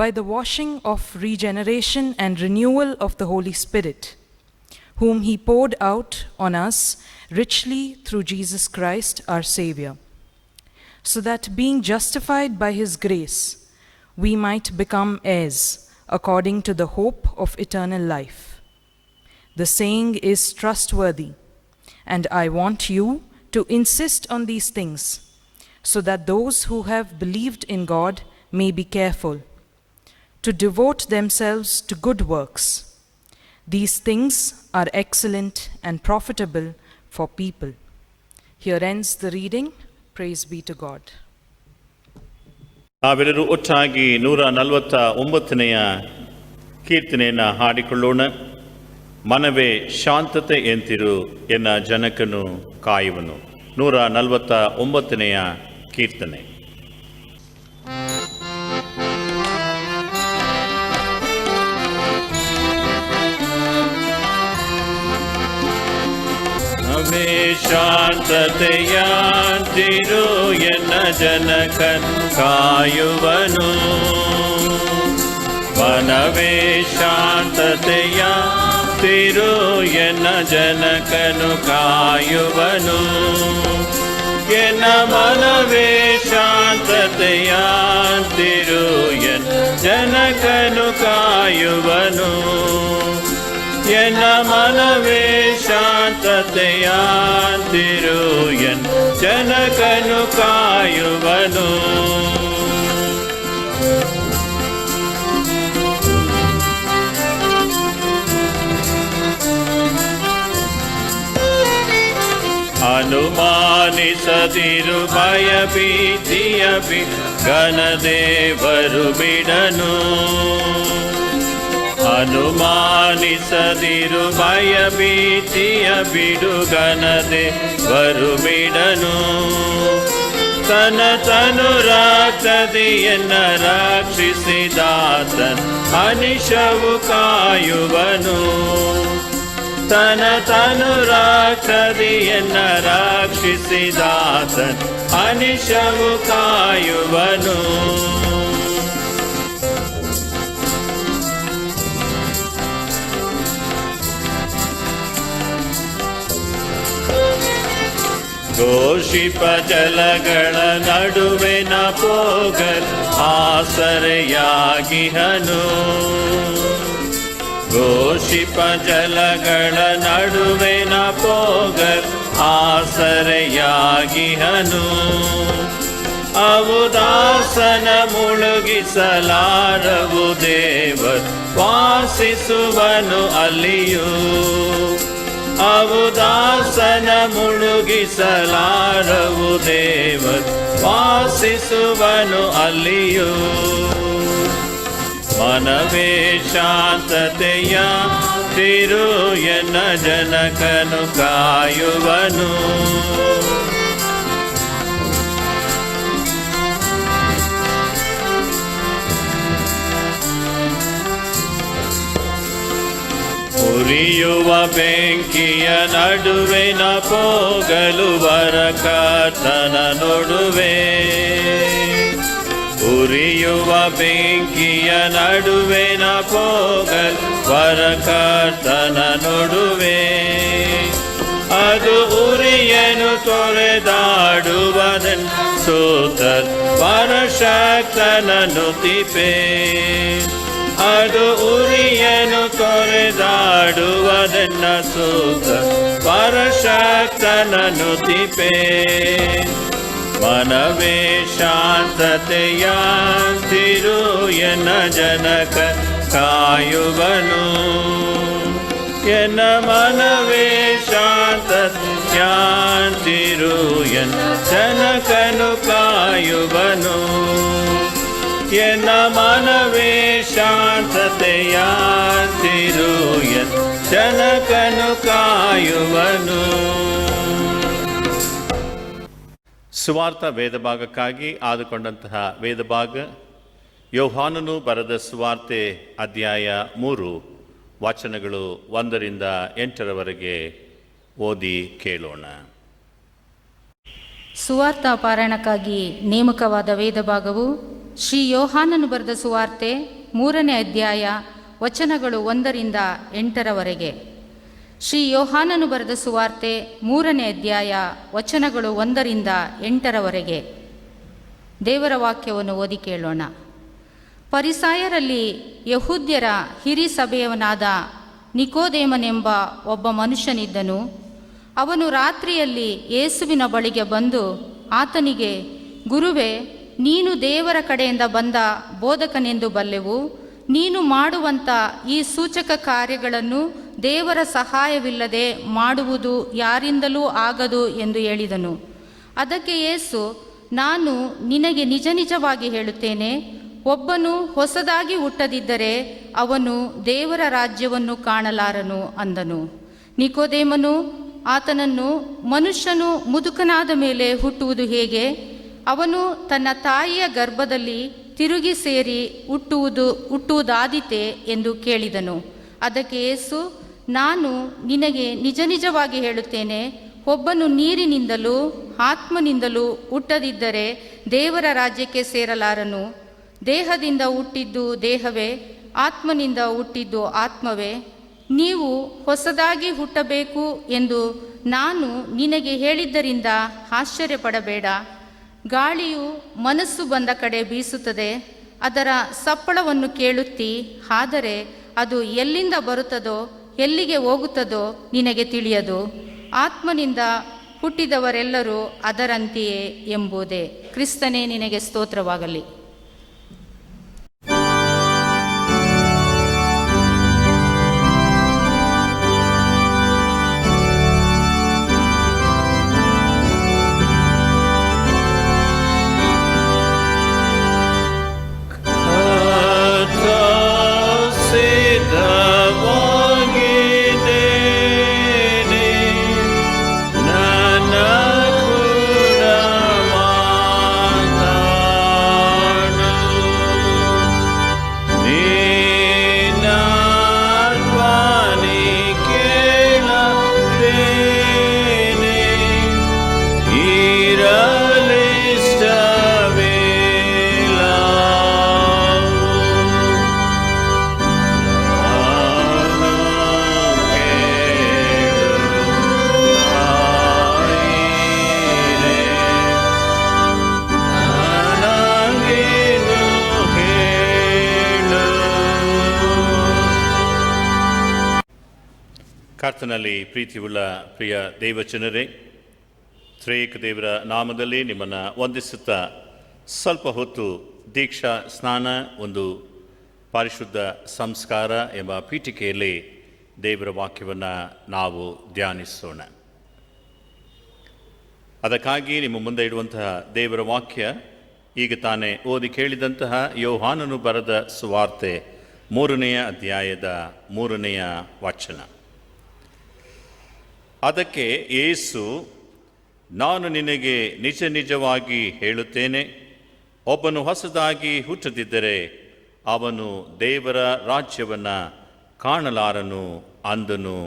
by the washing of regeneration and renewal of the Holy Spirit, whom He poured out on us richly through Jesus Christ our Saviour, so that being justified by His grace, we might become heirs according to the hope of eternal life. The saying is trustworthy, and I want you to insist on these things, so that those who have believed in God may be careful to devote themselves to good works. These things are excellent and profitable for people. Here ends the reading. Praise be to God. ನಾವೆಲ್ಲರೂ ಒಟ್ಟಾಗಿ 149ನೆಯ ಕೀರ್ತನೆಯನ್ನು ಹಾಡಿಕೊಳ್ಳೋಣ. ಮನವೇ ಶಾಂತತೆ ಎಂತಿರು ಎನ್ನ ಜನಕನು ಕಾಯುವನು. 149ನೆಯ ಕೀರ್ತನೆ. ಮನವೇ ಶಾಂತತೆಯಾಂತಿರು ಎನ್ನ ಜನಕನು ಕಾಯುವನು. ಮನವೇ ಶಾಂತತೆಯಾಂತಿರು ಎನ್ನ ಜನಕನು ಕಾಯುವನು. ಎನ್ನ ಮನವೇ ಶಾಂತತೆಯಾಂತಿರು ಎನ್ನ ಜನಕನು ಕಾಯುವನು. ಎನ್ನ ಮನವೇ ಶಾಂತತೆಯಾಂತಿರು ಎನ್ನ ಜನಕನು ಕಾಯುವನು. ಅನುಮಾನಿಸದಿರು ಭಯ ಭೀತಿಯ ಘನದೇವರು ಬಿಡನು. ಅನುಮಾನಿಸದಿರು ಭಯ ಭೀತಿಯ ಬಿಡು ಘನದೇವರು ಬಿಡನು. ತನು ರಾಕ್ಷದಿಯನ್ನ ರಕ್ಷಿಸಿದಾತನ್ ಅನಿಶವು ಕಾಯುವನು. ತನು ರಾಕ್ಷದಿಯನ್ನ ರಕ್ಷಿಸಿದಾತನ್ ಅನಿಶವು ಕಾಯುವನು. ಘೋಷಿಪ ಜಲಗಳ ನಡುವೆನ ಪೋಗಲ್ ಆಸರೆಯಾಗಿಹನು. ಘೋಷಿಪ ಜಲಗಳ ನಡುವೆನ ಪೋಗಲ್ ಆಸರೆಯಾಗಿಹನು. ಅವು ದಾಸನ ಮುಳುಗಿಸಲಾರವು ದೇವರು ವಾಸಿಸುವನು ಅಲ್ಲಿಯೂ. ಅವು ದಾಸನ ಮುಳುಗಿಸಲಾರವು ದೇವರು ವಾಸಿಸುವನು ಅಲ್ಲಿಯೂ. ಮನವೇ ಶಾಂತತೆಯ ತಿರು ಎನ್ನ ಜನಕನು ಕಾಯುವನು. ಉರಿಯುವ ಬೆಂಕಿಯ ನಡುವೆನ ಪೋಗಲು ಕರ್ತನ ನಡುವೆ. ಉರಿಯುವ ಬೆಂಕಿಯ ನಡುವೆನ ಪೋಗಲು ಕರ್ತನ ನಡುವೆ. ಅದು ಉರಿಯನು ತೊರೆದಾಡುವದನ್ ಸೂತರ್ ಪರಶಕ್ತನ ನುತಿಪೆ. ಅದು ಉರಿಯನು ತೊರೆದಾಡುವದನ್ನ ಸೂತ ಪರಶಕ್ತನ ನುತಿಪೆ. ಮನವೇ ಶಾಂತತೆಯ ತಿರು ಎನ್ನ ಜನಕ ಕಾಯುವನು. ಎನ್ನ ಮನವೇ ಶಾಂತತಿರು ಎನ್ನ ಜನಕನು ಕಾಯುವನು. ಎನ್ನ ಮನವೇ ಶಾಂತತೆಯ ತಿರು ಎನ್ನ ಜನಕನು ಕಾಯುವನು. ಸುವಾರ್ಥ ವೇದಭಾಗಕ್ಕಾಗಿ ಆದುಕೊಂಡಂತಹ ವೇದಭಾಗ ಯೋಹಾನನು ಬರೆದ ಸುವಾರ್ತೆ ಅಧ್ಯಾಯ 3 ವಚನಗಳು 1 ರಿಂದ 8 ಓದಿ ಕೇಳೋಣ. ಸುವಾರ್ಥ ಪಾರಾಯಣಕ್ಕಾಗಿ ನೇಮಕವಾದ ವೇದಭಾಗವು ಶ್ರೀ ಯೋಹಾನನು ಬರೆದ ಸುವಾರ್ತೆ 3ನೇ ಅಧ್ಯಾಯ ವಚನಗಳು 1 ರಿಂದ 8 ಶ್ರೀ ಯೋಹಾನನು ಬರೆದ ಸುವಾರ್ತೆ 3ನೇ ಅಧ್ಯಾಯ ವಚನಗಳು 1 ರಿಂದ 8 ದೇವರ ವಾಕ್ಯವನ್ನು ಓದಿ ಕೇಳೋಣ. ಫರಿಸಾಯರಲ್ಲಿ ಯಹೂದ್ಯರ ಹಿರಿ ಸಭೆಯವನಾದ ನಿಕೋದೇಮನೆಂಬ ಒಬ್ಬ ಮನುಷ್ಯನಿದ್ದನು. ಅವನು ರಾತ್ರಿಯಲ್ಲಿ ಯೇಸುವಿನ ಬಳಿಗೆ ಬಂದು ಆತನಿಗೆ, ಗುರುವೇ, ನೀನು ದೇವರ ಕಡೆಯಿಂದ ಬಂದ ಬೋಧಕನೆಂದು ಬಲ್ಲೆವು. ನೀನು ಮಾಡುವಂಥ ಈ ಸೂಚಕ ಕಾರ್ಯಗಳನ್ನು ದೇವರ ಸಹಾಯವಿಲ್ಲದೆ ಮಾಡುವುದು ಯಾರಿಂದಲೂ ಆಗದು ಎಂದು ಹೇಳಿದನು. ಅದಕ್ಕೆ ಯೇಸು, ನಾನು ನಿನಗೆ ನಿಜ ನಿಜವಾಗಿ ಹೇಳುತ್ತೇನೆ, ಒಬ್ಬನು ಹೊಸದಾಗಿ ಹುಟ್ಟದಿದ್ದರೆ ಅವನು ದೇವರ ರಾಜ್ಯವನ್ನು ಕಾಣಲಾರನು ಅಂದನು. ನಿಕೋದೇಮನು ಆತನನ್ನು, ಮನುಷ್ಯನು ಮುದುಕನಾದ ಮೇಲೆ ಹುಟ್ಟುವುದು ಹೇಗೆ? ಅವನು ತನ್ನ ತಾಯಿಯ ಗರ್ಭದಲ್ಲಿ ತಿರುಗಿ ಸೇರಿ ಹುಟ್ಟುವುದಾದೀತೆ ಎಂದು ಕೇಳಿದನು. ಅದಕ್ಕೆ ಯೇಸು, ನಾನು ನಿನಗೆ ನಿಜ ನಿಜವಾಗಿ ಹೇಳುತ್ತೇನೆ, ಒಬ್ಬನು ನೀರಿನಿಂದಲೂ ಆತ್ಮನಿಂದಲೂ ಹುಟ್ಟದಿದ್ದರೆ ದೇವರ ರಾಜ್ಯಕ್ಕೆ ಸೇರಲಾರನು. ದೇಹದಿಂದ ಹುಟ್ಟಿದ್ದು ದೇಹವೇ, ಆತ್ಮನಿಂದ ಹುಟ್ಟಿದ್ದು ಆತ್ಮವೇ. ನೀವು ಹೊಸದಾಗಿ ಹುಟ್ಟಬೇಕು ಎಂದು ನಾನು ನಿನಗೆ ಹೇಳಿದ್ದರಿಂದ ಆಶ್ಚರ್ಯಪಡಬೇಡ. ಗಾಳಿಯು ಮನಸ್ಸು ಬಂದ ಕಡೆ ಬೀಸುತ್ತದೆ, ಅದರ ಸಪ್ಪಳವನ್ನು ಕೇಳುತ್ತಿ, ಆದರೆ ಅದು ಎಲ್ಲಿಂದ ಬರುತ್ತದೋ ಎಲ್ಲಿಗೆ ಹೋಗುತ್ತದೋ ನಿನಗೆ ತಿಳಿಯದು. ಆತ್ಮನಿಂದ ಹುಟ್ಟಿದವರೆಲ್ಲರೂ ಅದರಂತೆಯೇ ಎಂಬುದೇ. ಕ್ರಿಸ್ತನೇ, ನಿನಗೆ ಸ್ತೋತ್ರವಾಗಲಿ. ಕರ್ತನಲ್ಲಿ ಪ್ರೀತಿಯುಳ್ಳ ಪ್ರಿಯ ದೇವಜನರೇ, ತ್ರೇಕ ದೇವರ ನಾಮದಲ್ಲಿ ನಿಮ್ಮನ್ನು ವಂದಿಸುತ್ತಾ ಸ್ವಲ್ಪ ಹೊತ್ತು ದೀಕ್ಷಾ ಸ್ನಾನ ಒಂದು ಪರಿಶುದ್ಧ ಸಂಸ್ಕಾರ ಎಂಬ ಪೀಠಿಕೆಯಲ್ಲಿ ದೇವರ ವಾಕ್ಯವನ್ನು ನಾವು ಧ್ಯಾನಿಸೋಣ. ಅದಕ್ಕಾಗಿ ನಿಮ್ಮ ಮುಂದೆ ಇಡುವಂತಹ ದೇವರ ವಾಕ್ಯ ಈಗ ತಾನೇ ಓದಿ ಕೇಳಿದಂತಹ ಯೋಹಾನನು ಬರೆದ ಸುವಾರ್ತೆ 3ನೇ ಅಧ್ಯಾಯದ 3ನೇ ವಚನ. ಅದಕ್ಕೆ ಯೇಸು, ನಾನು ನಿನಗೆ ನಿಜ ನಿಜವಾಗಿ ಹೇಳುತ್ತೇನೆ, ಒಬ್ಬನು ಹೊಸದಾಗಿ ಹುಟ್ಟದಿದ್ದರೆ ಅವನು ದೇವರ ರಾಜ್ಯವನ್ನು ಕಾಣಲಾರನು ಅಂದನು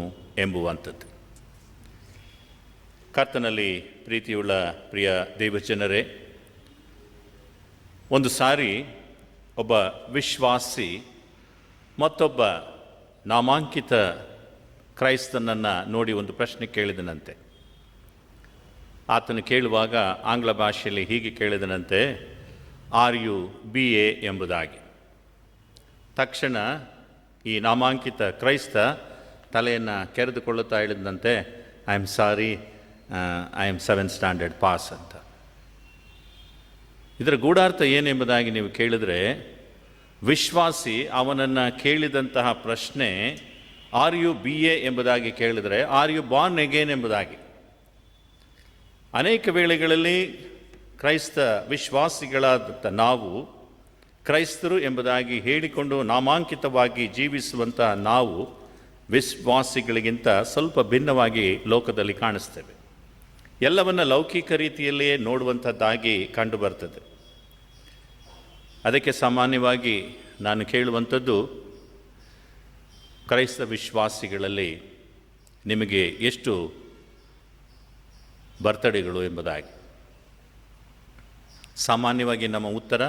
ಎಂಬುವಂಥದ್ದು. ಕರ್ತನಲ್ಲಿ ಪ್ರೀತಿಯುಳ್ಳ ಪ್ರಿಯ ದೇವಜನರೇ, ಒಂದು ಸಾರಿ ಒಬ್ಬ ವಿಶ್ವಾಸಿ ಮತ್ತೊಬ್ಬ ನಾಮಾಂಕಿತ ಕ್ರೈಸ್ತನನ್ನು ನೋಡಿ ಒಂದು ಪ್ರಶ್ನೆ ಕೇಳಿದನಂತೆ. ಆತನು ಕೇಳುವಾಗ ಆಂಗ್ಲ ಭಾಷೆಯಲ್ಲಿ ಹೀಗೆ ಕೇಳಿದನಂತೆ, ಆರ್ ಯು BA ಎಂಬುದಾಗಿ. ತಕ್ಷಣ ಈ ನಾಮಾಂಕಿತ ಕ್ರೈಸ್ತ ತಲೆಯನ್ನು ಕೆರೆದುಕೊಳ್ಳುತ್ತಾ ಹೇಳಿದಂತೆ, I am sorry, I am 7th standard pass ಅಂತ. ಇದರ ಗೂಢಾರ್ಥ ಏನೆಂಬುದಾಗಿ ನೀವು ಕೇಳಿದರೆ, ವಿಶ್ವಾಸಿ ಅವನನ್ನು ಕೇಳಿದಂತಹ ಪ್ರಶ್ನೆ ಆರ್ ಯು BA ಎಂಬುದಾಗಿ ಕೇಳಿದರೆ ಆರ್ ಯು ಬಾರ್ನ್ ಅಗೇನ್ ಎಂಬುದಾಗಿ. ಅನೇಕ ವೇಳೆಗಳಲ್ಲಿ ಕ್ರೈಸ್ತ ವಿಶ್ವಾಸಿಗಳಾದಂಥ ನಾವು, ಕ್ರೈಸ್ತರು ಎಂಬುದಾಗಿ ಹೇಳಿಕೊಂಡು ನಾಮಾಂಕಿತವಾಗಿ ಜೀವಿಸುವಂಥ ನಾವು ವಿಶ್ವಾಸಿಗಳಿಗಿಂತ ಸ್ವಲ್ಪ ಭಿನ್ನವಾಗಿ ಲೋಕದಲ್ಲಿ ಕಾಣಿಸ್ತೇವೆ. ಎಲ್ಲವನ್ನು ಲೌಕಿಕ ರೀತಿಯಲ್ಲಿಯೇ ನೋಡುವಂಥದ್ದಾಗಿ ಕಂಡುಬರ್ತದೆ. ಅದಕ್ಕೆ ಸಾಮಾನ್ಯವಾಗಿ ನಾನು ಕೇಳುವಂಥದ್ದು, ಕ್ರೈಸ್ತ ವಿಶ್ವಾಸಿಗಳಲ್ಲಿ ನಿಮಗೆ ಎಷ್ಟು ಬರ್ತಡೇಗಳು ಎಂಬುದಾಗಿ. ಸಾಮಾನ್ಯವಾಗಿ ನಮ್ಮ ಉತ್ತರ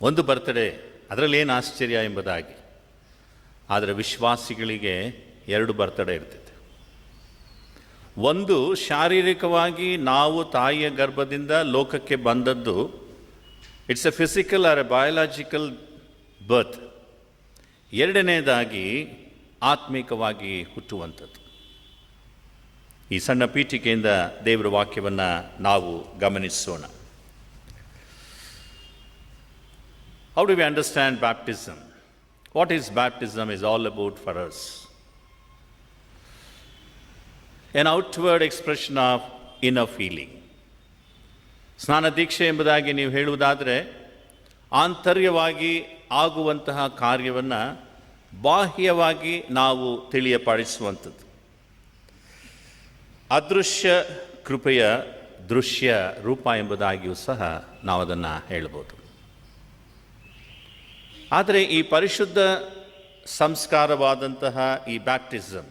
ಒಂದು ಬರ್ತಡೇ, ಅದರಲ್ಲಿ ಏನು ಆಶ್ಚರ್ಯ ಎಂಬುದಾಗಿ. ಆದರೆ ವಿಶ್ವಾಸಿಗಳಿಗೆ 2 ಬರ್ತಡೇ ಇರ್ತದೆ. ಒಂದು, ಶಾರೀರಿಕವಾಗಿ ನಾವು ತಾಯಿಯ ಗರ್ಭದಿಂದ ಲೋಕಕ್ಕೆ ಬಂದದ್ದು, it's a physical or a biological birth. ಎರಡನೇದಾಗಿ ಆತ್ಮಿಕವಾಗಿ ಹುಟ್ಟುವಂಥದ್ದು. ಈ ಸಣ್ಣ ಪೀಠಿಕೆಯಿಂದ ದೇವರ ವಾಕ್ಯವನ್ನು ನಾವು ಗಮನಿಸೋಣ. How do we understand baptism? What is baptism is all about for us? An outward expression of inner feeling. ಸ್ನಾನ ದೀಕ್ಷೆ ಎಂಬುದಾಗಿ ನೀವು ಹೇಳುವುದಾದರೆ ಆಂತರ್ಯವಾಗಿ ಆಗುವಂತಹ ಕಾರ್ಯವನ್ನು ಬಾಹ್ಯವಾಗಿ ನಾವು ತಿಳಿಯಪಡಿಸುವಂಥದ್ದು. ಅದೃಶ್ಯ ಕೃಪೆಯ ದೃಶ್ಯ ರೂಪ ಎಂಬುದಾಗಿಯೂ ಸಹ ನಾವು ಅದನ್ನು ಹೇಳ್ಬೋದು. ಆದರೆ ಈ ಪರಿಶುದ್ಧ ಸಂಸ್ಕಾರವಾದಂತಹ ಈ ಬ್ಯಾಪ್ಟಿಸಮ್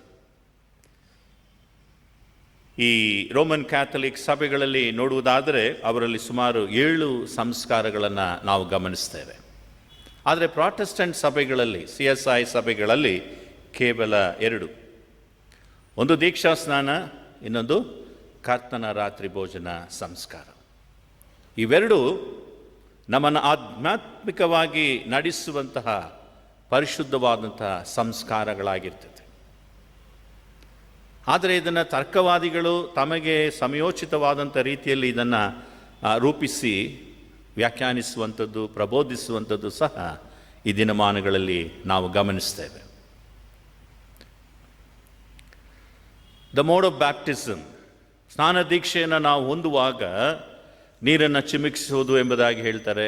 ಈ ರೋಮನ್ ಕ್ಯಾಥಲಿಕ್ ಸಭೆಗಳಲ್ಲಿ ನೋಡುವುದಾದರೆ ಅವರಲ್ಲಿ ಸುಮಾರು 7 ಸಂಸ್ಕಾರಗಳನ್ನು ನಾವು ಗಮನಿಸ್ತೇವೆ. ಆದರೆ ಪ್ರಾಟೆಸ್ಟೆಂಟ್ ಸಭೆಗಳಲ್ಲಿ, CSI ಸಭೆಗಳಲ್ಲಿ ಕೇವಲ 2. ಒಂದು ದೀಕ್ಷಾ ಸ್ನಾನ, ಇನ್ನೊಂದು ಕರ್ತನ ರಾತ್ರಿ ಭೋಜನ ಸಂಸ್ಕಾರ. ಇವೆರಡು ನಮ್ಮನ್ನು ಆಧ್ಯಾತ್ಮಿಕವಾಗಿ ನಡೆಸುವಂತಹ ಪರಿಶುದ್ಧವಾದಂತಹ ಸಂಸ್ಕಾರಗಳಾಗಿರ್ತದೆ. ಆದರೆ ಇದನ್ನು ತರ್ಕವಾದಿಗಳು ತಮಗೆ ಸಮಯೋಚಿತವಾದಂಥ ರೀತಿಯಲ್ಲಿ ಇದನ್ನು ರೂಪಿಸಿ ವ್ಯಾಖ್ಯಾನಿಸುವಂಥದ್ದು, ಪ್ರಬೋಧಿಸುವಂಥದ್ದು ಸಹ ಈ ದಿನಮಾನಗಳಲ್ಲಿ ನಾವು ಗಮನಿಸ್ತೇವೆ. ದ ಮೋಡ್ ಆಫ್ ಬ್ಯಾಪ್ಟಿಸಮ್, ಸ್ನಾನ ದೀಕ್ಷೆಯನ್ನು ನಾವು ಹೊಂದುವಾಗ ನೀರನ್ನು ಚಿಮುಕಿಸುವುದು ಎಂಬುದಾಗಿ ಹೇಳ್ತಾರೆ,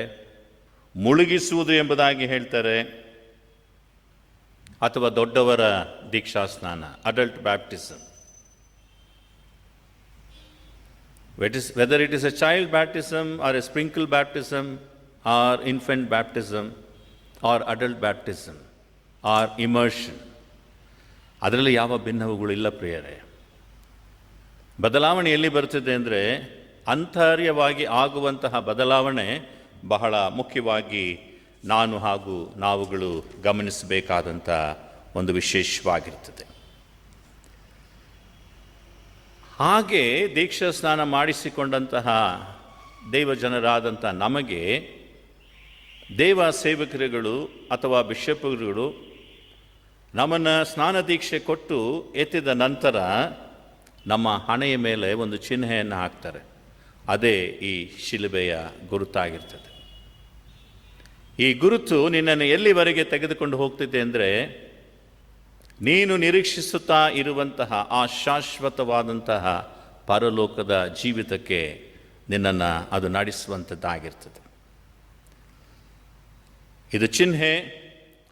ಮುಳುಗಿಸುವುದು ಎಂಬುದಾಗಿ ಹೇಳ್ತಾರೆ, ಅಥವಾ ದೊಡ್ಡವರ ದೀಕ್ಷಾ ಸ್ನಾನ, adult baptism. Whether it is a child baptism or a sprinkle baptism or infant baptism or adult baptism or immersion, ಅದರಲ್ಲಿ ಯಾವ ಭಿನ್ನವುಗಳು ಇಲ್ಲ ಪ್ರಿಯರೇ. ಬದಲಾವಣೆ ಎಲ್ಲಿ ಬರ್ತದೆ ಅಂದರೆ ಆಂತರ್ಯವಾಗಿ ಆಗುವಂತಹ ಬದಲಾವಣೆ ಬಹಳ ಮುಖ್ಯವಾಗಿ ನಾನು ಹಾಗೂ ನಾವುಗಳು ಗಮನಿಸಬೇಕಾದಂಥ ಒಂದು ವಿಶೇಷವಾಗಿರ್ತದೆ. ಹಾಗೆ ದೀಕ್ಷಾ ಸ್ನಾನ ಮಾಡಿಸಿಕೊಂಡಂತಹ ದೇವಜನರಾದಂಥ ನಮಗೆ ದೇವ ಸೇವಕರುಗಳು ಅಥವಾ ಬಿಷಪ್ಗಳು ನಮ್ಮನ್ನು ಸ್ನಾನ ದೀಕ್ಷೆ ಕೊಟ್ಟು ಎತ್ತಿದ ನಂತರ ನಮ್ಮ ಹಣೆಯ ಮೇಲೆ ಒಂದು ಚಿಹ್ನೆಯನ್ನು ಹಾಕ್ತಾರೆ. ಅದೇ ಈ ಶಿಲುಬೆಯ ಗುರುತಾಗಿರ್ತದೆ. ಈ ಗುರುತು ನಿನ್ನನ್ನು ಎಲ್ಲಿವರೆಗೆ ತೆಗೆದುಕೊಂಡು ಹೋಗ್ತಿದೆ ಅಂದರೆ, ನೀನು ನಿರೀಕ್ಷಿಸುತ್ತಾ ಇರುವಂತಹ ಆ ಶಾಶ್ವತವಾದಂತಹ ಪರಲೋಕದ ಜೀವಿತಕ್ಕೆ ನಿನ್ನನ್ನು ಅದು ನಡೆಸುವಂಥದ್ದಾಗಿರ್ತದೆ. ಇದು ಚಿಹ್ನೆ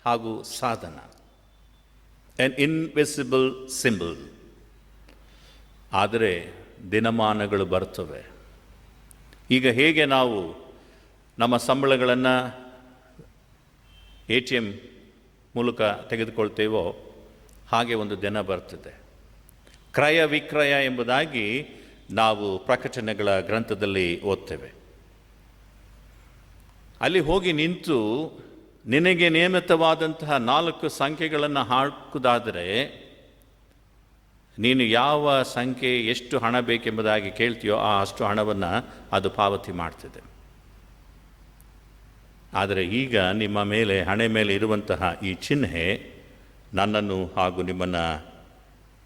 ಹಾಗೂ ಸಾಧನ, ಎನ್ ಇನ್ವಿಸಿಬಲ್ ಸಿಂಬಲ್. ಆದರೆ ದಿನಮಾನಗಳು ಬರ್ತವೆ. ಈಗ ಹೇಗೆ ನಾವು ನಮ್ಮ ಸಂಬಳಗಳನ್ನು ATM ಮೂಲಕ ತೆಗೆದುಕೊಳ್ತೇವೋ ಹಾಗೆ ಒಂದು ದಿನ ಬರ್ತದೆ. ಕ್ರಯ ವಿಕ್ರಯ ಎಂಬುದಾಗಿ ನಾವು ಪ್ರಕಟಣೆಗಳ ಗ್ರಂಥದಲ್ಲಿ ಓದ್ತೇವೆ. ಅಲ್ಲಿ ಹೋಗಿ ನಿಂತು ನಿನಗೆ ನೇಮಿತವಾದಂತಹ 4 ಸಂಖ್ಯೆಗಳನ್ನು ಹಾಕುವುದಾದರೆ ನೀನು ಯಾವ ಸಂಖ್ಯೆ ಎಷ್ಟು ಹಣ ಬೇಕೆಂಬುದಾಗಿ ಕೇಳ್ತೀಯೋ ಅಷ್ಟು ಹಣವನ್ನು ಅದು ಪಾವತಿ ಮಾಡ್ತದೆ. ಆದರೆ ಈಗ ನಿಮ್ಮ ಮೇಲೆ, ಹಣೆ ಮೇಲೆ ಇರುವಂತಹ ಈ ಚಿಹ್ನೆ ನನ್ನನ್ನು ಹಾಗೂ ನಿಮ್ಮನ್ನು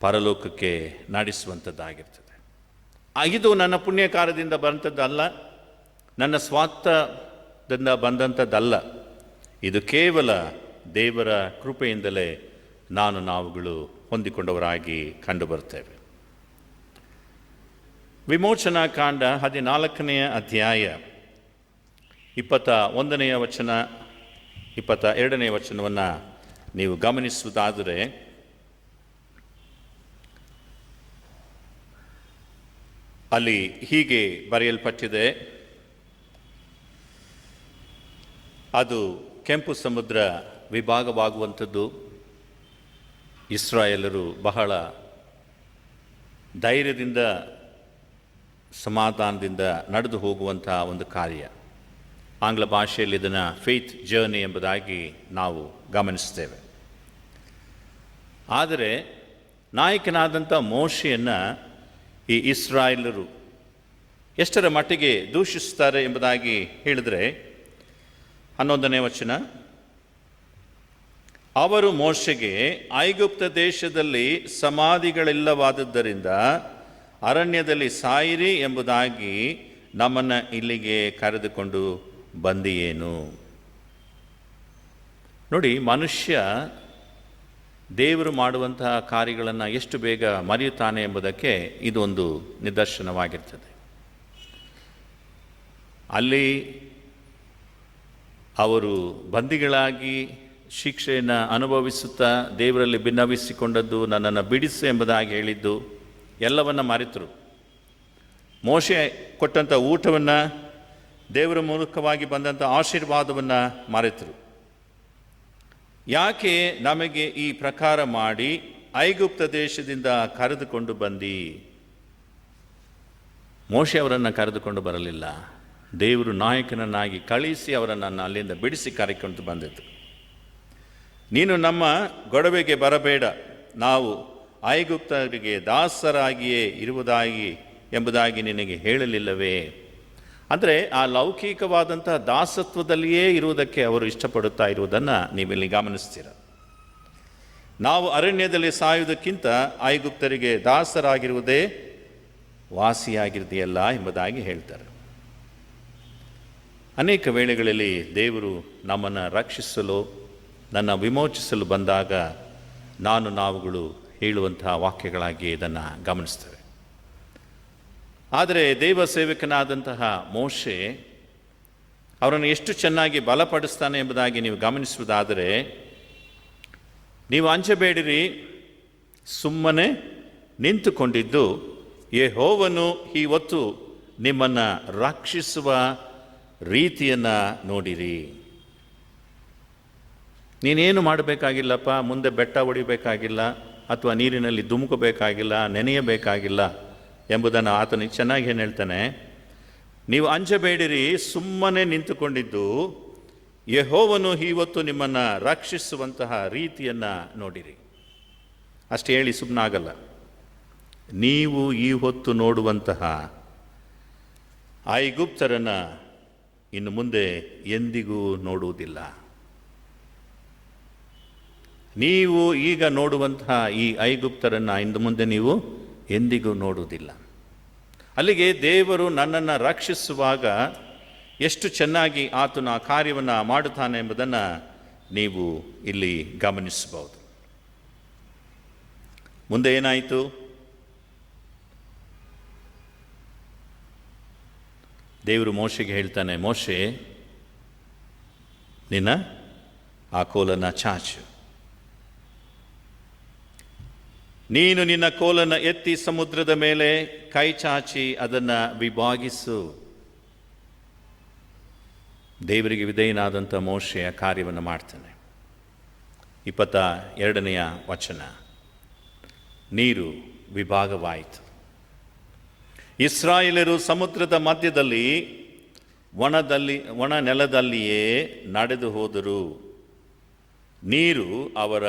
ಪರಲೋಕಕ್ಕೆ ನಡೆಸುವಂಥದ್ದಾಗಿರ್ತದೆ. ಇದು ನನ್ನ ಪುಣ್ಯಕಾರ್ಯದಿಂದ ಬಂದಂಥದ್ದಲ್ಲ, ನನ್ನ ಸ್ವಾರ್ಥದಿಂದ ಬಂದಂಥದ್ದಲ್ಲ. ಇದು ಕೇವಲ ದೇವರ ಕೃಪೆಯಿಂದಲೇ ನಾವುಗಳು ಹೊಂದಿಕೊಂಡವರಾಗಿ ಕಂಡುಬರ್ತೇವೆ. ವಿಮೋಚನಾ ಕಾಂಡ 14ನೇ ಅಧ್ಯಾಯ 21ನೇ ವಚನ 22ನೇ ವಚನವನ್ನು ನೀವು ಗಮನಿಸುವುದಾದರೆ, ಅಲ್ಲಿ ಹೀಗೆ ಬರೆಯಲ್ಪಟ್ಟಿದೆ, ಅದು ಕೆಂಪು ಸಮುದ್ರ ವಿಭಾಗವಾಗುವಂಥದ್ದು. ಇಸ್ರಾಯೇಲರು ಬಹಳ ಧೈರ್ಯದಿಂದ ಸಮಾಧಾನದಿಂದ ನಡೆದು ಹೋಗುವಂತಹ ಒಂದು ಕಾರ್ಯ. ಆಂಗ್ಲ ಭಾಷೆಯಲ್ಲಿ ಇದನ್ನು ಫೇತ್ ಜರ್ನಿ ಎಂಬುದಾಗಿ ನಾವು ಗಮನಿಸ್ತೇವೆ. ಆದರೆ ನಾಯಕನಾದಂಥ ಮೋಶೆಯನ್ನು ಈ ಇಸ್ರಾಯೇಲರು ಎಷ್ಟರ ಮಟ್ಟಿಗೆ ದೂಷಿಸ್ತಾರೆ ಎಂಬುದಾಗಿ ಹೇಳಿದರೆ, 11ನೇ ವಚನ, ಅವರು ಮೋಶೆಗೆ, ಐಗುಪ್ತ ದೇಶದಲ್ಲಿ ಸಮಾಧಿಗಳಿಲ್ಲವಾದದ್ದರಿಂದ ಅರಣ್ಯದಲ್ಲಿ ಸಾಯಿರಿ ಎಂಬುದಾಗಿ ನಮ್ಮನ್ನು ಇಲ್ಲಿಗೆ ಕರೆದುಕೊಂಡು ಬಂದಿಯೇನು. ನೋಡಿ, ಮನುಷ್ಯ ದೇವರು ಮಾಡುವಂತಹ ಕಾರ್ಯಗಳನ್ನು ಎಷ್ಟು ಬೇಗ ಮರೆಯುತ್ತಾನೆ ಎಂಬುದಕ್ಕೆ ಇದೊಂದು ನಿದರ್ಶನವಾಗಿರ್ತದೆ. ಅಲ್ಲಿ ಅವರು ಬಂದಿಗಳಾಗಿ ಶಿಕ್ಷೆಯನ್ನು ಅನುಭವಿಸುತ್ತಾ ದೇವರಲ್ಲಿ ಭಿನ್ನವಿಸಿಕೊಂಡದ್ದು, ನನ್ನನ್ನು ಬಿಡಿಸು ಎಂಬುದಾಗಿ ಹೇಳಿದ್ದು ಎಲ್ಲವನ್ನು ಮರೆತರು. ಮೋಶೆ ಕೊಟ್ಟಂಥ ಊಟವನ್ನು, ದೇವರ ಮೂಲಕವಾಗಿ ಬಂದಂಥ ಆಶೀರ್ವಾದವನ್ನು ಮರೆತರು. ಯಾಕೆ ನಮಗೆ ಈ ಪ್ರಕಾರ ಮಾಡಿ ಐಗುಪ್ತ ದೇಶದಿಂದ ಕರೆದುಕೊಂಡು ಬಂದಿ? ಮೋಶೆ ಅವರನ್ನು ಕರೆದುಕೊಂಡು ಬರಲಿಲ್ಲ, ದೇವರು ನಾಯಕನನ್ನಾಗಿ ಕಳಿಸಿ ಅವರನ್ನು ಅಲ್ಲಿಂದ ಬಿಡಿಸಿ ಕರೆಕೊಂಡು ಬಂದಿತ್ತು. ನೀನು ನಮ್ಮ ಗೊಡವೆಗೆ ಬರಬೇಡ, ನಾವು ಐಗುಪ್ತರಿಗೆ ದಾಸರಾಗಿಯೇ ಇರುವುದಾಗಿ ಎಂಬುದಾಗಿ ನಿನಗೆ ಹೇಳಲಿಲ್ಲವೇ? ಅಂದರೆ ಆ ಲೌಕಿಕವಾದಂಥ ದಾಸತ್ವದಲ್ಲಿಯೇ ಇರುವುದಕ್ಕೆ ಅವರು ಇಷ್ಟಪಡುತ್ತಾ ಇರುವುದನ್ನು ನೀವಿಲ್ಲಿ ಗಮನಿಸ್ತೀರ. ನಾವು ಅರಣ್ಯದಲ್ಲಿ ಸಾಯುವುದಕ್ಕಿಂತ ಐಗುಪ್ತರಿಗೆ ದಾಸರಾಗಿರುವುದೇ ವಾಸಿಯಾಗಿರುವುದಿಲ್ಲ ಎಂಬುದಾಗಿ ಹೇಳ್ತಾರೆ. ಅನೇಕ ವೇಳೆಗಳಲ್ಲಿ ದೇವರು ನಮ್ಮನ್ನು ರಕ್ಷಿಸಲು, ನನ್ನ ವಿಮೋಚಿಸಲು ಬಂದಾಗ ನಾವುಗಳು ಹೇಳುವಂತಹ ವಾಕ್ಯಗಳಾಗಿ ಇದನ್ನು ಗಮನಿಸ್ತೇವೆ. ಆದರೆ ದೇವ ಸೇವಕನಾದಂತಹ ಮೋಶೆ ಅವರನ್ನು ಎಷ್ಟು ಚೆನ್ನಾಗಿ ಬಲಪಡಿಸ್ತಾನೆ ಎಂಬುದಾಗಿ ನೀವು ಗಮನಿಸುವುದಾದರೆ, ನೀವು ಅಂಜಬೇಡಿರಿ, ಸುಮ್ಮನೆ ನಿಂತುಕೊಂಡಿದ್ದು ಯೆಹೋವನು ಇವತ್ತು ನಿಮ್ಮನ್ನು ರಕ್ಷಿಸುವ ರೀತಿಯನ್ನು ನೋಡಿರಿ. ನೀನೇನು ಮಾಡಬೇಕಾಗಿಲ್ಲಪ್ಪ, ಮುಂದೆ ಬೆಟ್ಟ ಹೊಡಿಬೇಕಾಗಿಲ್ಲ, ಅಥವಾ ನೀರಿನಲ್ಲಿ ಧುಮುಕಬೇಕಾಗಿಲ್ಲ, ನೆನೆಯಬೇಕಾಗಿಲ್ಲ ಎಂಬುದನ್ನು ಆತನಿಗೆ ಚೆನ್ನಾಗಿ ಏನು ಹೇಳ್ತಾನೆ, ನೀವು ಅಂಜಬೇಡಿರಿ, ಸುಮ್ಮನೆ ನಿಂತುಕೊಂಡಿದ್ದು ಯೆಹೋವನು ಇವತ್ತು ನಿಮ್ಮನ್ನು ರಕ್ಷಿಸುವಂತಹ ರೀತಿಯನ್ನು ನೋಡಿರಿ. ಅಷ್ಟು ಹೇಳಿ ಸುಮ್ಮನಾಗಲ್ಲ. ನೀವು ಈ ಹೊತ್ತು ನೋಡುವಂತಹ ಐಗುಪ್ತರನ್ನು ಇನ್ನು ಮುಂದೆ ಎಂದಿಗೂ ನೋಡುವುದಿಲ್ಲ. ನೀವು ಈಗ ನೋಡುವಂತಹ ಈ ಐಗುಪ್ತರನ್ನು ಇನ್ನು ಮುಂದೆ ನೀವು ಎಂದಿಗೂ ನೋಡುವುದಿಲ್ಲ. ಅಲ್ಲಿಗೆ ದೇವರು ನನ್ನನ್ನು ರಕ್ಷಿಸುವಾಗ ಎಷ್ಟು ಚೆನ್ನಾಗಿ ಆತನ ಆ ಕಾರ್ಯವನ್ನು ಮಾಡುತ್ತಾನೆ ಎಂಬುದನ್ನು ನೀವು ಇಲ್ಲಿ ಗಮನಿಸಬಹುದು. ಮುಂದೆ ಏನಾಯಿತು? ದೇವರು ಮೋಶೆಗೆ ಹೇಳ್ತಾನೆ, ಮೋಶೆ ನಿನ್ನ ಆ ಕೋಲನ್ನು ಚಾಚು, ನೀನು ನಿನ್ನ ಕೋಲನ್ನು ಎತ್ತಿ ಸಮುದ್ರದ ಮೇಲೆ ಕೈ ಚಾಚಿ ಅದನ್ನು ವಿಭಾಗಿಸು. ದೇವರಿಗೆ ವಿಧೇಯನಾದಂಥ ಮೋಶೆಯ ಕಾರ್ಯವನ್ನು ಮಾಡ್ತಾನೆ. 22ನೇ ವಚನ, ನೀರು ವಿಭಾಗವಾಯಿತು. ಇಸ್ರಾಯೇಲರು ಸಮುದ್ರದ ಮಧ್ಯದಲ್ಲಿ ಒಣ ನೆಲದಲ್ಲಿಯೇ ನಡೆದು ಹೋದರು. ನೀರು ಅವರ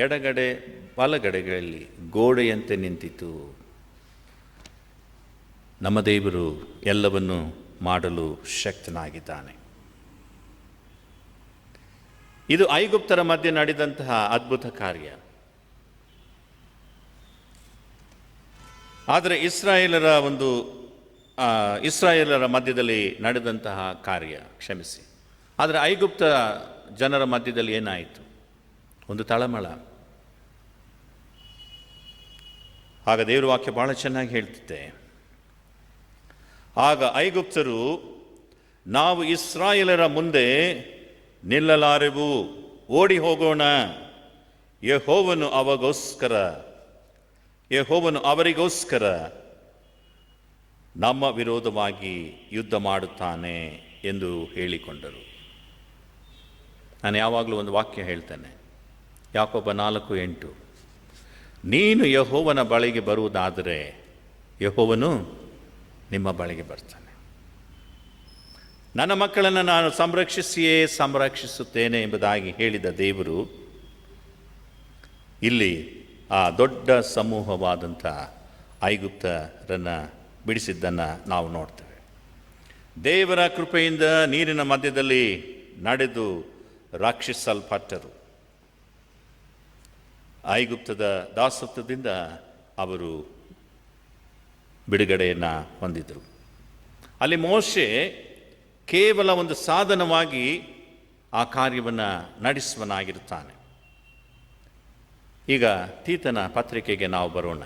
ಎಡಗಡೆ ಬಲಗಡೆಗಳಲ್ಲಿ ಗೋಡೆಯಂತೆ ನಿಂತಿತು. ನಮ್ಮ ದೇವರು ಎಲ್ಲವನ್ನು ಮಾಡಲು ಶಕ್ತನಾಗಿದ್ದಾನೆ. ಇದು ಐಗುಪ್ತರ ಮಧ್ಯೆ ನಡೆದಂತಹ ಅದ್ಭುತ ಕಾರ್ಯ. ಆದರೆ ಇಸ್ರಾಯೇಲರ ಮಧ್ಯದಲ್ಲಿ ನಡೆದಂತಹ ಕಾರ್ಯ, ಕ್ಷಮಿಸಿ, ಆದರೆ ಐಗುಪ್ತ ಜನರ ಮಧ್ಯದಲ್ಲಿ ಏನಾಯಿತು? ಒಂದು ತಳಮಳ. ಆಗ ದೇವರ ವಾಕ್ಯ ಬಹಳ ಚೆನ್ನಾಗಿ ಹೇಳ್ತಿದ್ದೆ. ಆಗ ಐಗುಪ್ತರು, ನಾವು ಇಸ್ರಾಯೇಲರ ಮುಂದೆ ನಿಲ್ಲಲಾರೆವು, ಓಡಿ ಹೋಗೋಣ, ಯೆಹೋವನು ಅವರಿಗೋಸ್ಕರ ನಮ್ಮ ವಿರೋಧವಾಗಿ ಯುದ್ಧ ಮಾಡುತ್ತಾನೆ ಎಂದು ಹೇಳಿಕೊಂಡರು. ನಾನು ಯಾವಾಗಲೂ ಒಂದು ವಾಕ್ಯ ಹೇಳ್ತೇನೆ, ಯಾಕೋಬ 4:8, ನೀನು ಯೆಹೋವನ ಬಳಿಗೆ ಬರುವುದಾದರೆ ಯೆಹೋವನು ನಿಮ್ಮ ಬಳಿಗೆ ಬರ್ತಾನೆ. ನನ್ನ ಮಕ್ಕಳನ್ನು ನಾನು ಸಂರಕ್ಷಿಸುತ್ತೇನೆ ಎಂಬುದಾಗಿ ಹೇಳಿದ ದೇವರು ಇಲ್ಲಿ ಆ ದೊಡ್ಡ ಸಮೂಹವಾದಂಥ ಐಗುಪ್ತರನ್ನು ಬಿಡಿಸಿದ್ದನ್ನು ನಾವು ನೋಡ್ತೇವೆ. ದೇವರ ಕೃಪೆಯಿಂದ ನೀರಿನ ಮಧ್ಯದಲ್ಲಿ ನಡೆದು ರಕ್ಷಿಸಲ್ಪಟ್ಟರು. ಐಗುಪ್ತದ ದಾಸತ್ವದಿಂದ ಅವರು ಬಿಡುಗಡೆಯನ್ನು ಹೊಂದಿದರು. ಅಲ್ಲಿ ಮೋಶೆ ಕೇವಲ ಒಂದು ಸಾಧನವಾಗಿ ಆ ಕಾರ್ಯವನ್ನು ನಡೆಸುವನಾಗಿರುತ್ತಾನೆ. ಈಗ ತೀತನ ಪತ್ರಿಕೆಗೆ ನಾವು ಬರೋಣ.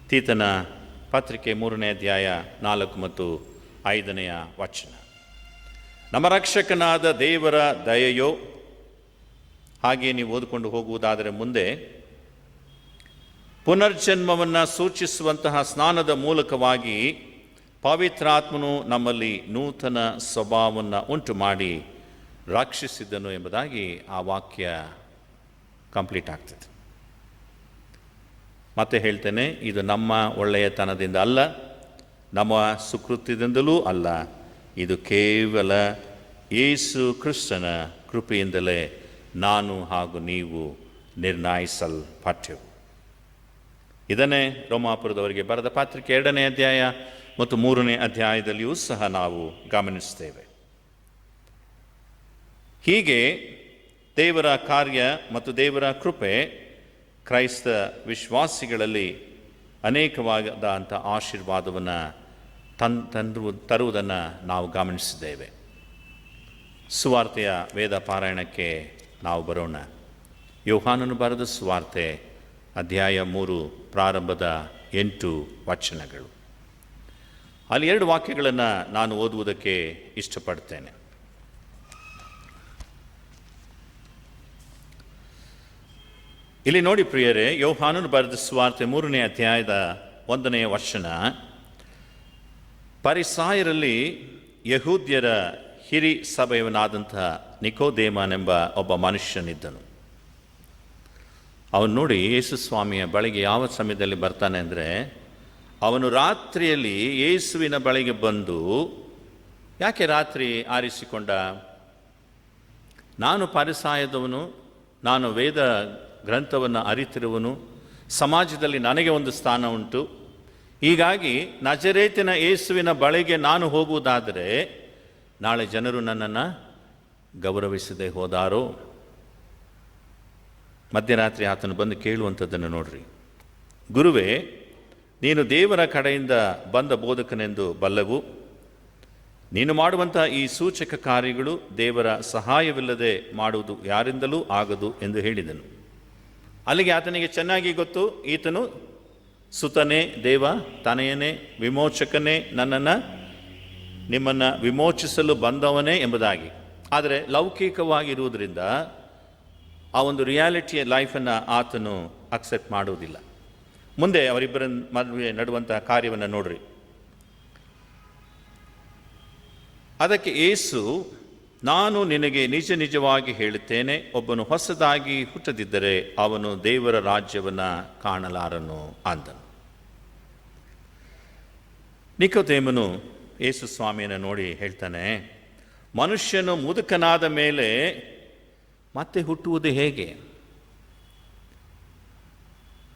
ತೀತನ ಪತ್ರಿಕೆ 3ನೇ ಅಧ್ಯಾಯ 4 ಮತ್ತು 5ನೇ ವಚನ. ನಮ್ಮ ರಕ್ಷಕನಾದ ದೇವರ ದಯೆಯೋ, ಹಾಗೆಯೇ ನೀವು ಓದಿಕೊಂಡು ಹೋಗುವುದಾದರೆ ಮುಂದೆ, ಪುನರ್ಜನ್ಮವನ್ನು ಸೂಚಿಸುವಂತಹ ಸ್ನಾನದ ಮೂಲಕವಾಗಿ ಪವಿತ್ರಾತ್ಮನು ನಮ್ಮಲ್ಲಿ ನೂತನ ಸ್ವಭಾವವನ್ನು ಉಂಟು ಮಾಡಿ ರಕ್ಷಿಸಿದ್ದನು ಎಂಬುದಾಗಿ ಆ ವಾಕ್ಯ ಕಂಪ್ಲೀಟ್ ಆಗ್ತದೆ. ಮತ್ತೆ ಹೇಳ್ತೇನೆ, ಇದು ನಮ್ಮ ಒಳ್ಳೆಯತನದಿಂದ ಅಲ್ಲ, ನಮ್ಮ ಸುಕೃತ್ಯದಿಂದಲೂ ಅಲ್ಲ, ಇದು ಕೇವಲ ಯೇಸು ಕ್ರಿಸ್ತನ ಕೃಪೆಯಿಂದಲೇ ನಾನು ಹಾಗೂ ನೀವು ನಿರ್ಣಯಿಸಲ್ಪಟ್ಟೆವು. ಇದನ್ನೇ ರೋಮಾಪುರದವರಿಗೆ ಬರೆದ ಪತ್ರಿಕೆ 2ನೇ ಅಧ್ಯಾಯ ಮತ್ತು 3ನೇ ಅಧ್ಯಾಯದಲ್ಲಿಯೂ ಸಹ ನಾವು ಗಮನಿಸ್ತೇವೆ. ಹೀಗೆ ದೇವರ ಕಾರ್ಯ ಮತ್ತು ದೇವರ ಕೃಪೆ ಕ್ರೈಸ್ತ ವಿಶ್ವಾಸಿಗಳಲ್ಲಿ ಅನೇಕವಾದಂಥ ಆಶೀರ್ವಾದವನ್ನು ತರುವುದನ್ನು ನಾವು ಗಮನಿಸಿದ್ದೇವೆ. ಸುವಾರ್ತೆಯ ವೇದ ಪಾರಾಯಣಕ್ಕೆ ನಾವು ಬರೋಣ. ಯೋಹಾನನು ಬರೆದ ಸುವಾರ್ತೆ ಅಧ್ಯಾಯ 3 ಪ್ರಾರಂಭದ 8 ವಚನಗಳು. ಅಲ್ಲಿ 2 ವಾಕ್ಯಗಳನ್ನು ನಾನು ಓದುವುದಕ್ಕೆ ಇಷ್ಟಪಡ್ತೇನೆ. ಇಲ್ಲಿ ನೋಡಿ ಪ್ರಿಯರೇ, ಯೋಹಾನನು ಬರೆದ ಸುವಾರ್ತೆ 3ನೇ ಅಧ್ಯಾಯದ 1ನೇ ವಚನ. ಫರಿಸಾಯರಲ್ಲಿ ಯಹೂದ್ಯರ ಹಿರಿ ಸಭೆಯವನಾದಂಥ ನಿಕೋದೇಮನೆಂಬ ಒಬ್ಬ ಮನುಷ್ಯನಿದ್ದನು. ಅವನು ನೋಡಿ ಯೇಸು ಸ್ವಾಮಿಯ ಬಳಿಗೆ ಯಾವ ಸಮಯದಲ್ಲಿ ಬರ್ತಾನೆ ಅಂದರೆ, ಅವನು ರಾತ್ರಿಯಲ್ಲಿ ಯೇಸುವಿನ ಬಳಿಗೆ ಬಂದು, ಯಾಕೆ ರಾತ್ರಿ ಆರಿಸಿಕೊಂಡ? ನಾನು ಫರಿಸಾಯದವನು, ನಾನು ವೇದ ಗ್ರಂಥವನ್ನು ಅರಿತಿರುವನು, ಸಮಾಜದಲ್ಲಿ ನನಗೆ ಒಂದು ಸ್ಥಾನ ಉಂಟು. ಹೀಗಾಗಿ ನಜರೇತಿನ ಯೇಸುವಿನ ಬಳಿಗೆ ನಾನು ಹೋಗುವುದಾದರೆ ನಾಳೆ ಜನರು ನನ್ನನ್ನು ಗೌರವಿಸದೆ ಹೋದಾರೋ? ಮಧ್ಯರಾತ್ರಿ ಆತನು ಬಂದು ಕೇಳುವಂಥದ್ದನ್ನು ನೋಡ್ರಿ. ಗುರುವೇ, ನೀನು ದೇವರ ಕಡೆಯಿಂದ ಬಂದ ಬೋಧಕನೆಂದು ಬಲ್ಲೆವು. ನೀನು ಮಾಡುವಂಥ ಈ ಸೂಚಕ ಕಾರ್ಯಗಳು ದೇವರ ಸಹಾಯವಿಲ್ಲದೆ ಮಾಡುವುದು ಯಾರಿಂದಲೂ ಆಗದು ಎಂದು ಹೇಳಿದನು. ಅಲ್ಲಿಗೆ ಆತನಿಗೆ ಚೆನ್ನಾಗಿ ಗೊತ್ತು, ಈತನು ಸುತನೇ, ದೇವ ತನೆಯನೇ, ವಿಮೋಚಕನೇ, ನಿಮ್ಮನ್ನು ವಿಮೋಚಿಸಲು ಬಂದವನೇ ಎಂಬುದಾಗಿ. ಆದರೆ ಲೌಕಿಕವಾಗಿರುವುದರಿಂದ ಆ ಒಂದು ರಿಯಾಲಿಟಿಯ ಲೈಫನ್ನು ಆತನು ಅಕ್ಸೆಪ್ಟ್ ಮಾಡುವುದಿಲ್ಲ. ಮುಂದೆ ಅವರಿಬ್ಬರ ಮದುವೆ ನಡುವಂತಹ ಕಾರ್ಯವನ್ನು ನೋಡ್ರಿ. ಅದಕ್ಕೆ ಯೇಸು, ನಾನು ನಿನಗೆ ನಿಜ ನಿಜವಾಗಿ ಹೇಳುತ್ತೇನೆ, ಒಬ್ಬನು ಹೊಸದಾಗಿ ಹುಟ್ಟದಿದ್ದರೆ ಅವನು ದೇವರ ರಾಜ್ಯವನ್ನು ಕಾಣಲಾರನು ಅಂದನು. ನಿಕೋದೇಮನು ಯೇಸು ಸ್ವಾಮಿಯನ್ನು ನೋಡಿ ಹೇಳ್ತಾನೆ, ಮನುಷ್ಯನು ಮುದುಕನಾದ ಮೇಲೆ ಮತ್ತೆ ಹುಟ್ಟುವುದು ಹೇಗೆ?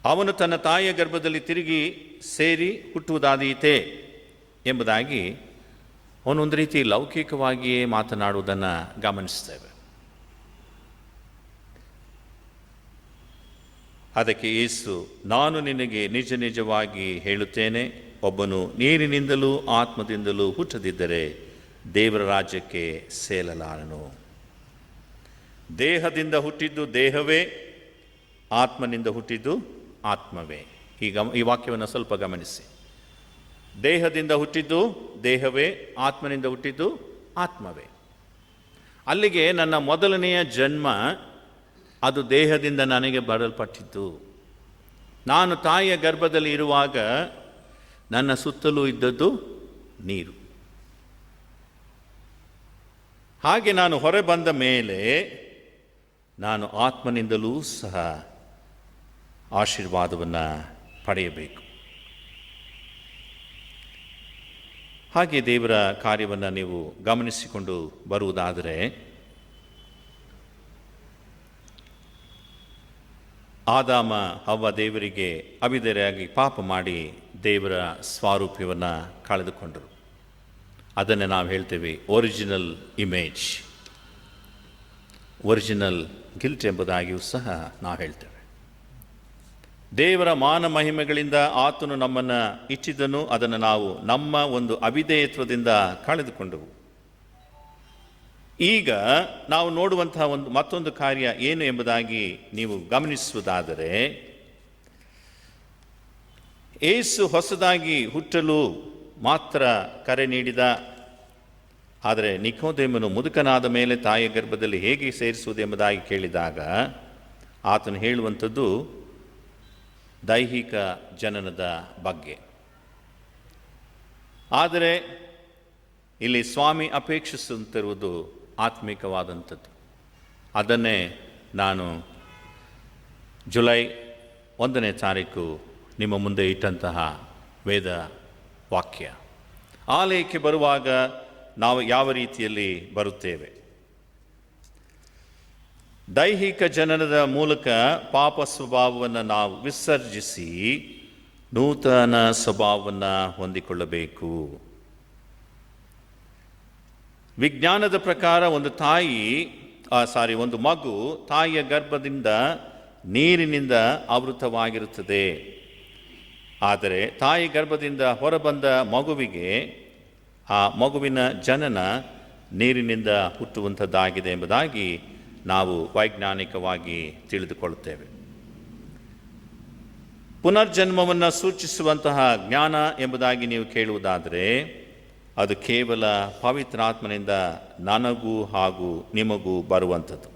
ಅವನು ತನ್ನ ತಾಯಿಯ ಗರ್ಭದಲ್ಲಿ ತಿರುಗಿ ಸೇರಿ ಹುಟ್ಟುವುದಾದೀತೆ ಎಂಬುದಾಗಿ ಅವನೊಂದು ರೀತಿ ಲೌಕಿಕವಾಗಿಯೇ ಮಾತನಾಡುವುದನ್ನು ಗಮನಿಸ್ತೇವೆ. ಅದಕ್ಕೆ ಯೇಸು, ನಾನು ನಿನಗೆ ನಿಜ ನಿಜವಾಗಿ ಹೇಳುತ್ತೇನೆ, ಒಬ್ಬನು ನೀರಿನಿಂದಲೂ ಆತ್ಮದಿಂದಲೂ ಹುಟ್ಟದಿದ್ದರೆ ದೇವರ ರಾಜ್ಯಕ್ಕೆ ಸೇರಲಾರನು. ದೇಹದಿಂದ ಹುಟ್ಟಿದ್ದು ದೇಹವೇ, ಆತ್ಮನಿಂದ ಹುಟ್ಟಿದ್ದು ಆತ್ಮವೇ. ಈ ವಾಕ್ಯವನ್ನು ಸ್ವಲ್ಪ ಗಮನಿಸಿ. ದೇಹದಿಂದ ಹುಟ್ಟಿದ್ದು ದೇಹವೇ, ಆತ್ಮನಿಂದ ಹುಟ್ಟಿದ್ದು ಆತ್ಮವೇ. ಅಲ್ಲಿಗೆ ನನ್ನ ಮೊದಲನೆಯ ಜನ್ಮ ಅದು ದೇಹದಿಂದ ನನಗೆ ಬರಲ್ಪಟ್ಟಿದ್ದು. ನಾನು ತಾಯಿಯ ಗರ್ಭದಲ್ಲಿ ಇರುವಾಗ ನನ್ನ ಸುತ್ತಲೂ ಇದ್ದದ್ದು ನೀರು. ಹಾಗೆ ನಾನು ಹೊರ ಬಂದ ಮೇಲೆ ನಾನು ಆತ್ಮನಿಂದಲೂ ಸಹ ಆಶೀರ್ವಾದವನ್ನು ಪಡೆಯಬೇಕು. ಹಾಗೆ ದೇವರ ಕಾರ್ಯವನ್ನು ನೀವು ಗಮನಿಸಿಕೊಂಡು ಬರುವುದಾದರೆ, ಆದಾಮ ಅವ್ವ ದೇವರಿಗೆ ಅವಿಧೇಯರಾಗಿ ಪಾಪ ಮಾಡಿ ದೇವರ ಸ್ವಾರೂಪ್ಯವನ್ನು ಕಳೆದುಕೊಂಡರು. ಅದನ್ನು ನಾವು ಹೇಳ್ತೇವೆ ಒರಿಜಿನಲ್ ಇಮೇಜ್, ಒರಿಜಿನಲ್ ಗಿಲ್ಟ್ ಎಂಬುದಾಗಿಯೂ ಸಹ ನಾವು ಹೇಳ್ತೇವೆ. ದೇವರ ಮಾನ ಮಹಿಮೆಗಳಿಂದ ಆತನು ನಮ್ಮನ್ನು ಇಚ್ಛಿದನು, ಅದನ್ನು ನಾವು ನಮ್ಮ ಒಂದು ಅವಿಧೇಯತ್ವದಿಂದ ಕಳೆದುಕೊಂಡೆವು. ಈಗ ನಾವು ನೋಡುವಂತಹ ಮತ್ತೊಂದು ಕಾರ್ಯ ಏನು ಎಂಬುದಾಗಿ ನೀವು ಗಮನಿಸುವುದಾದರೆ, ಯೇಸು ಹೊಸದಾಗಿ ಹುಟ್ಟಲು ಮಾತ್ರ ಕರೆ ನೀಡಿದ. ಆದರೆ ನಿಕೋದೇಮನು ಮುದುಕನಾದ ಮೇಲೆ ತಾಯಿಯ ಗರ್ಭದಲ್ಲಿ ಹೇಗೆ ಸೇರಿಸುವುದು ಎಂಬುದಾಗಿ ಕೇಳಿದಾಗ ಆತನು ಹೇಳುವಂಥದ್ದು ದೈಹಿಕ ಜನನದ ಬಗ್ಗೆ. ಆದರೆ ಇಲ್ಲಿ ಸ್ವಾಮಿ ಅಪೇಕ್ಷಿಸುತ್ತಿರುವುದು ಆತ್ಮಿಕವಾದಂಥದ್ದು. ಅದನ್ನೇ ನಾನು ಜುಲೈ 1ನೇ ತಾರೀಕು ನಿಮ್ಮ ಮುಂದೆ ಇಟ್ಟಂತಹ ವೇದ ವಾಕ್ಯ. ಆಲಯಕ್ಕೆ ಬರುವಾಗ ನಾವು ಯಾವ ರೀತಿಯಲ್ಲಿ ಬರುತ್ತೇವೆ? ದೈಹಿಕ ಜನನದ ಮೂಲಕ ಪಾಪ ಸ್ವಭಾವವನ್ನು ನಾವು ವಿಸರ್ಜಿಸಿ ನೂತನ ಸ್ವಭಾವವನ್ನು ಹೊಂದಿಕೊಳ್ಳಬೇಕು. ವಿಜ್ಞಾನದ ಪ್ರಕಾರ ಒಂದು ಮಗು ತಾಯಿಯ ಗರ್ಭದಿಂದ ನೀರಿನಿಂದ ಆವೃತವಾಗಿರುತ್ತದೆ. ಆದರೆ ತಾಯಿ ಗರ್ಭದಿಂದ ಹೊರಬಂದ ಮಗುವಿಗೆ ಆ ಮಗುವಿನ ಜನನ ನೀರಿನಿಂದ ಹುಟ್ಟುವಂಥದ್ದಾಗಿದೆ ಎಂಬುದಾಗಿ ನಾವು ವೈಜ್ಞಾನಿಕವಾಗಿ ತಿಳಿದುಕೊಳ್ಳುತ್ತೇವೆ. ಪುನರ್ಜನ್ಮವನ್ನು ಸೂಚಿಸುವಂತಹ ಜ್ಞಾನ ಎಂಬುದಾಗಿ ನೀವು ಕೇಳುವುದಾದರೆ ಅದು ಕೇವಲ ಪವಿತ್ರಾತ್ಮನಿಂದ ನನಗೂ ಹಾಗೂ ನಿಮಗೂ ಬರುವಂಥದ್ದು.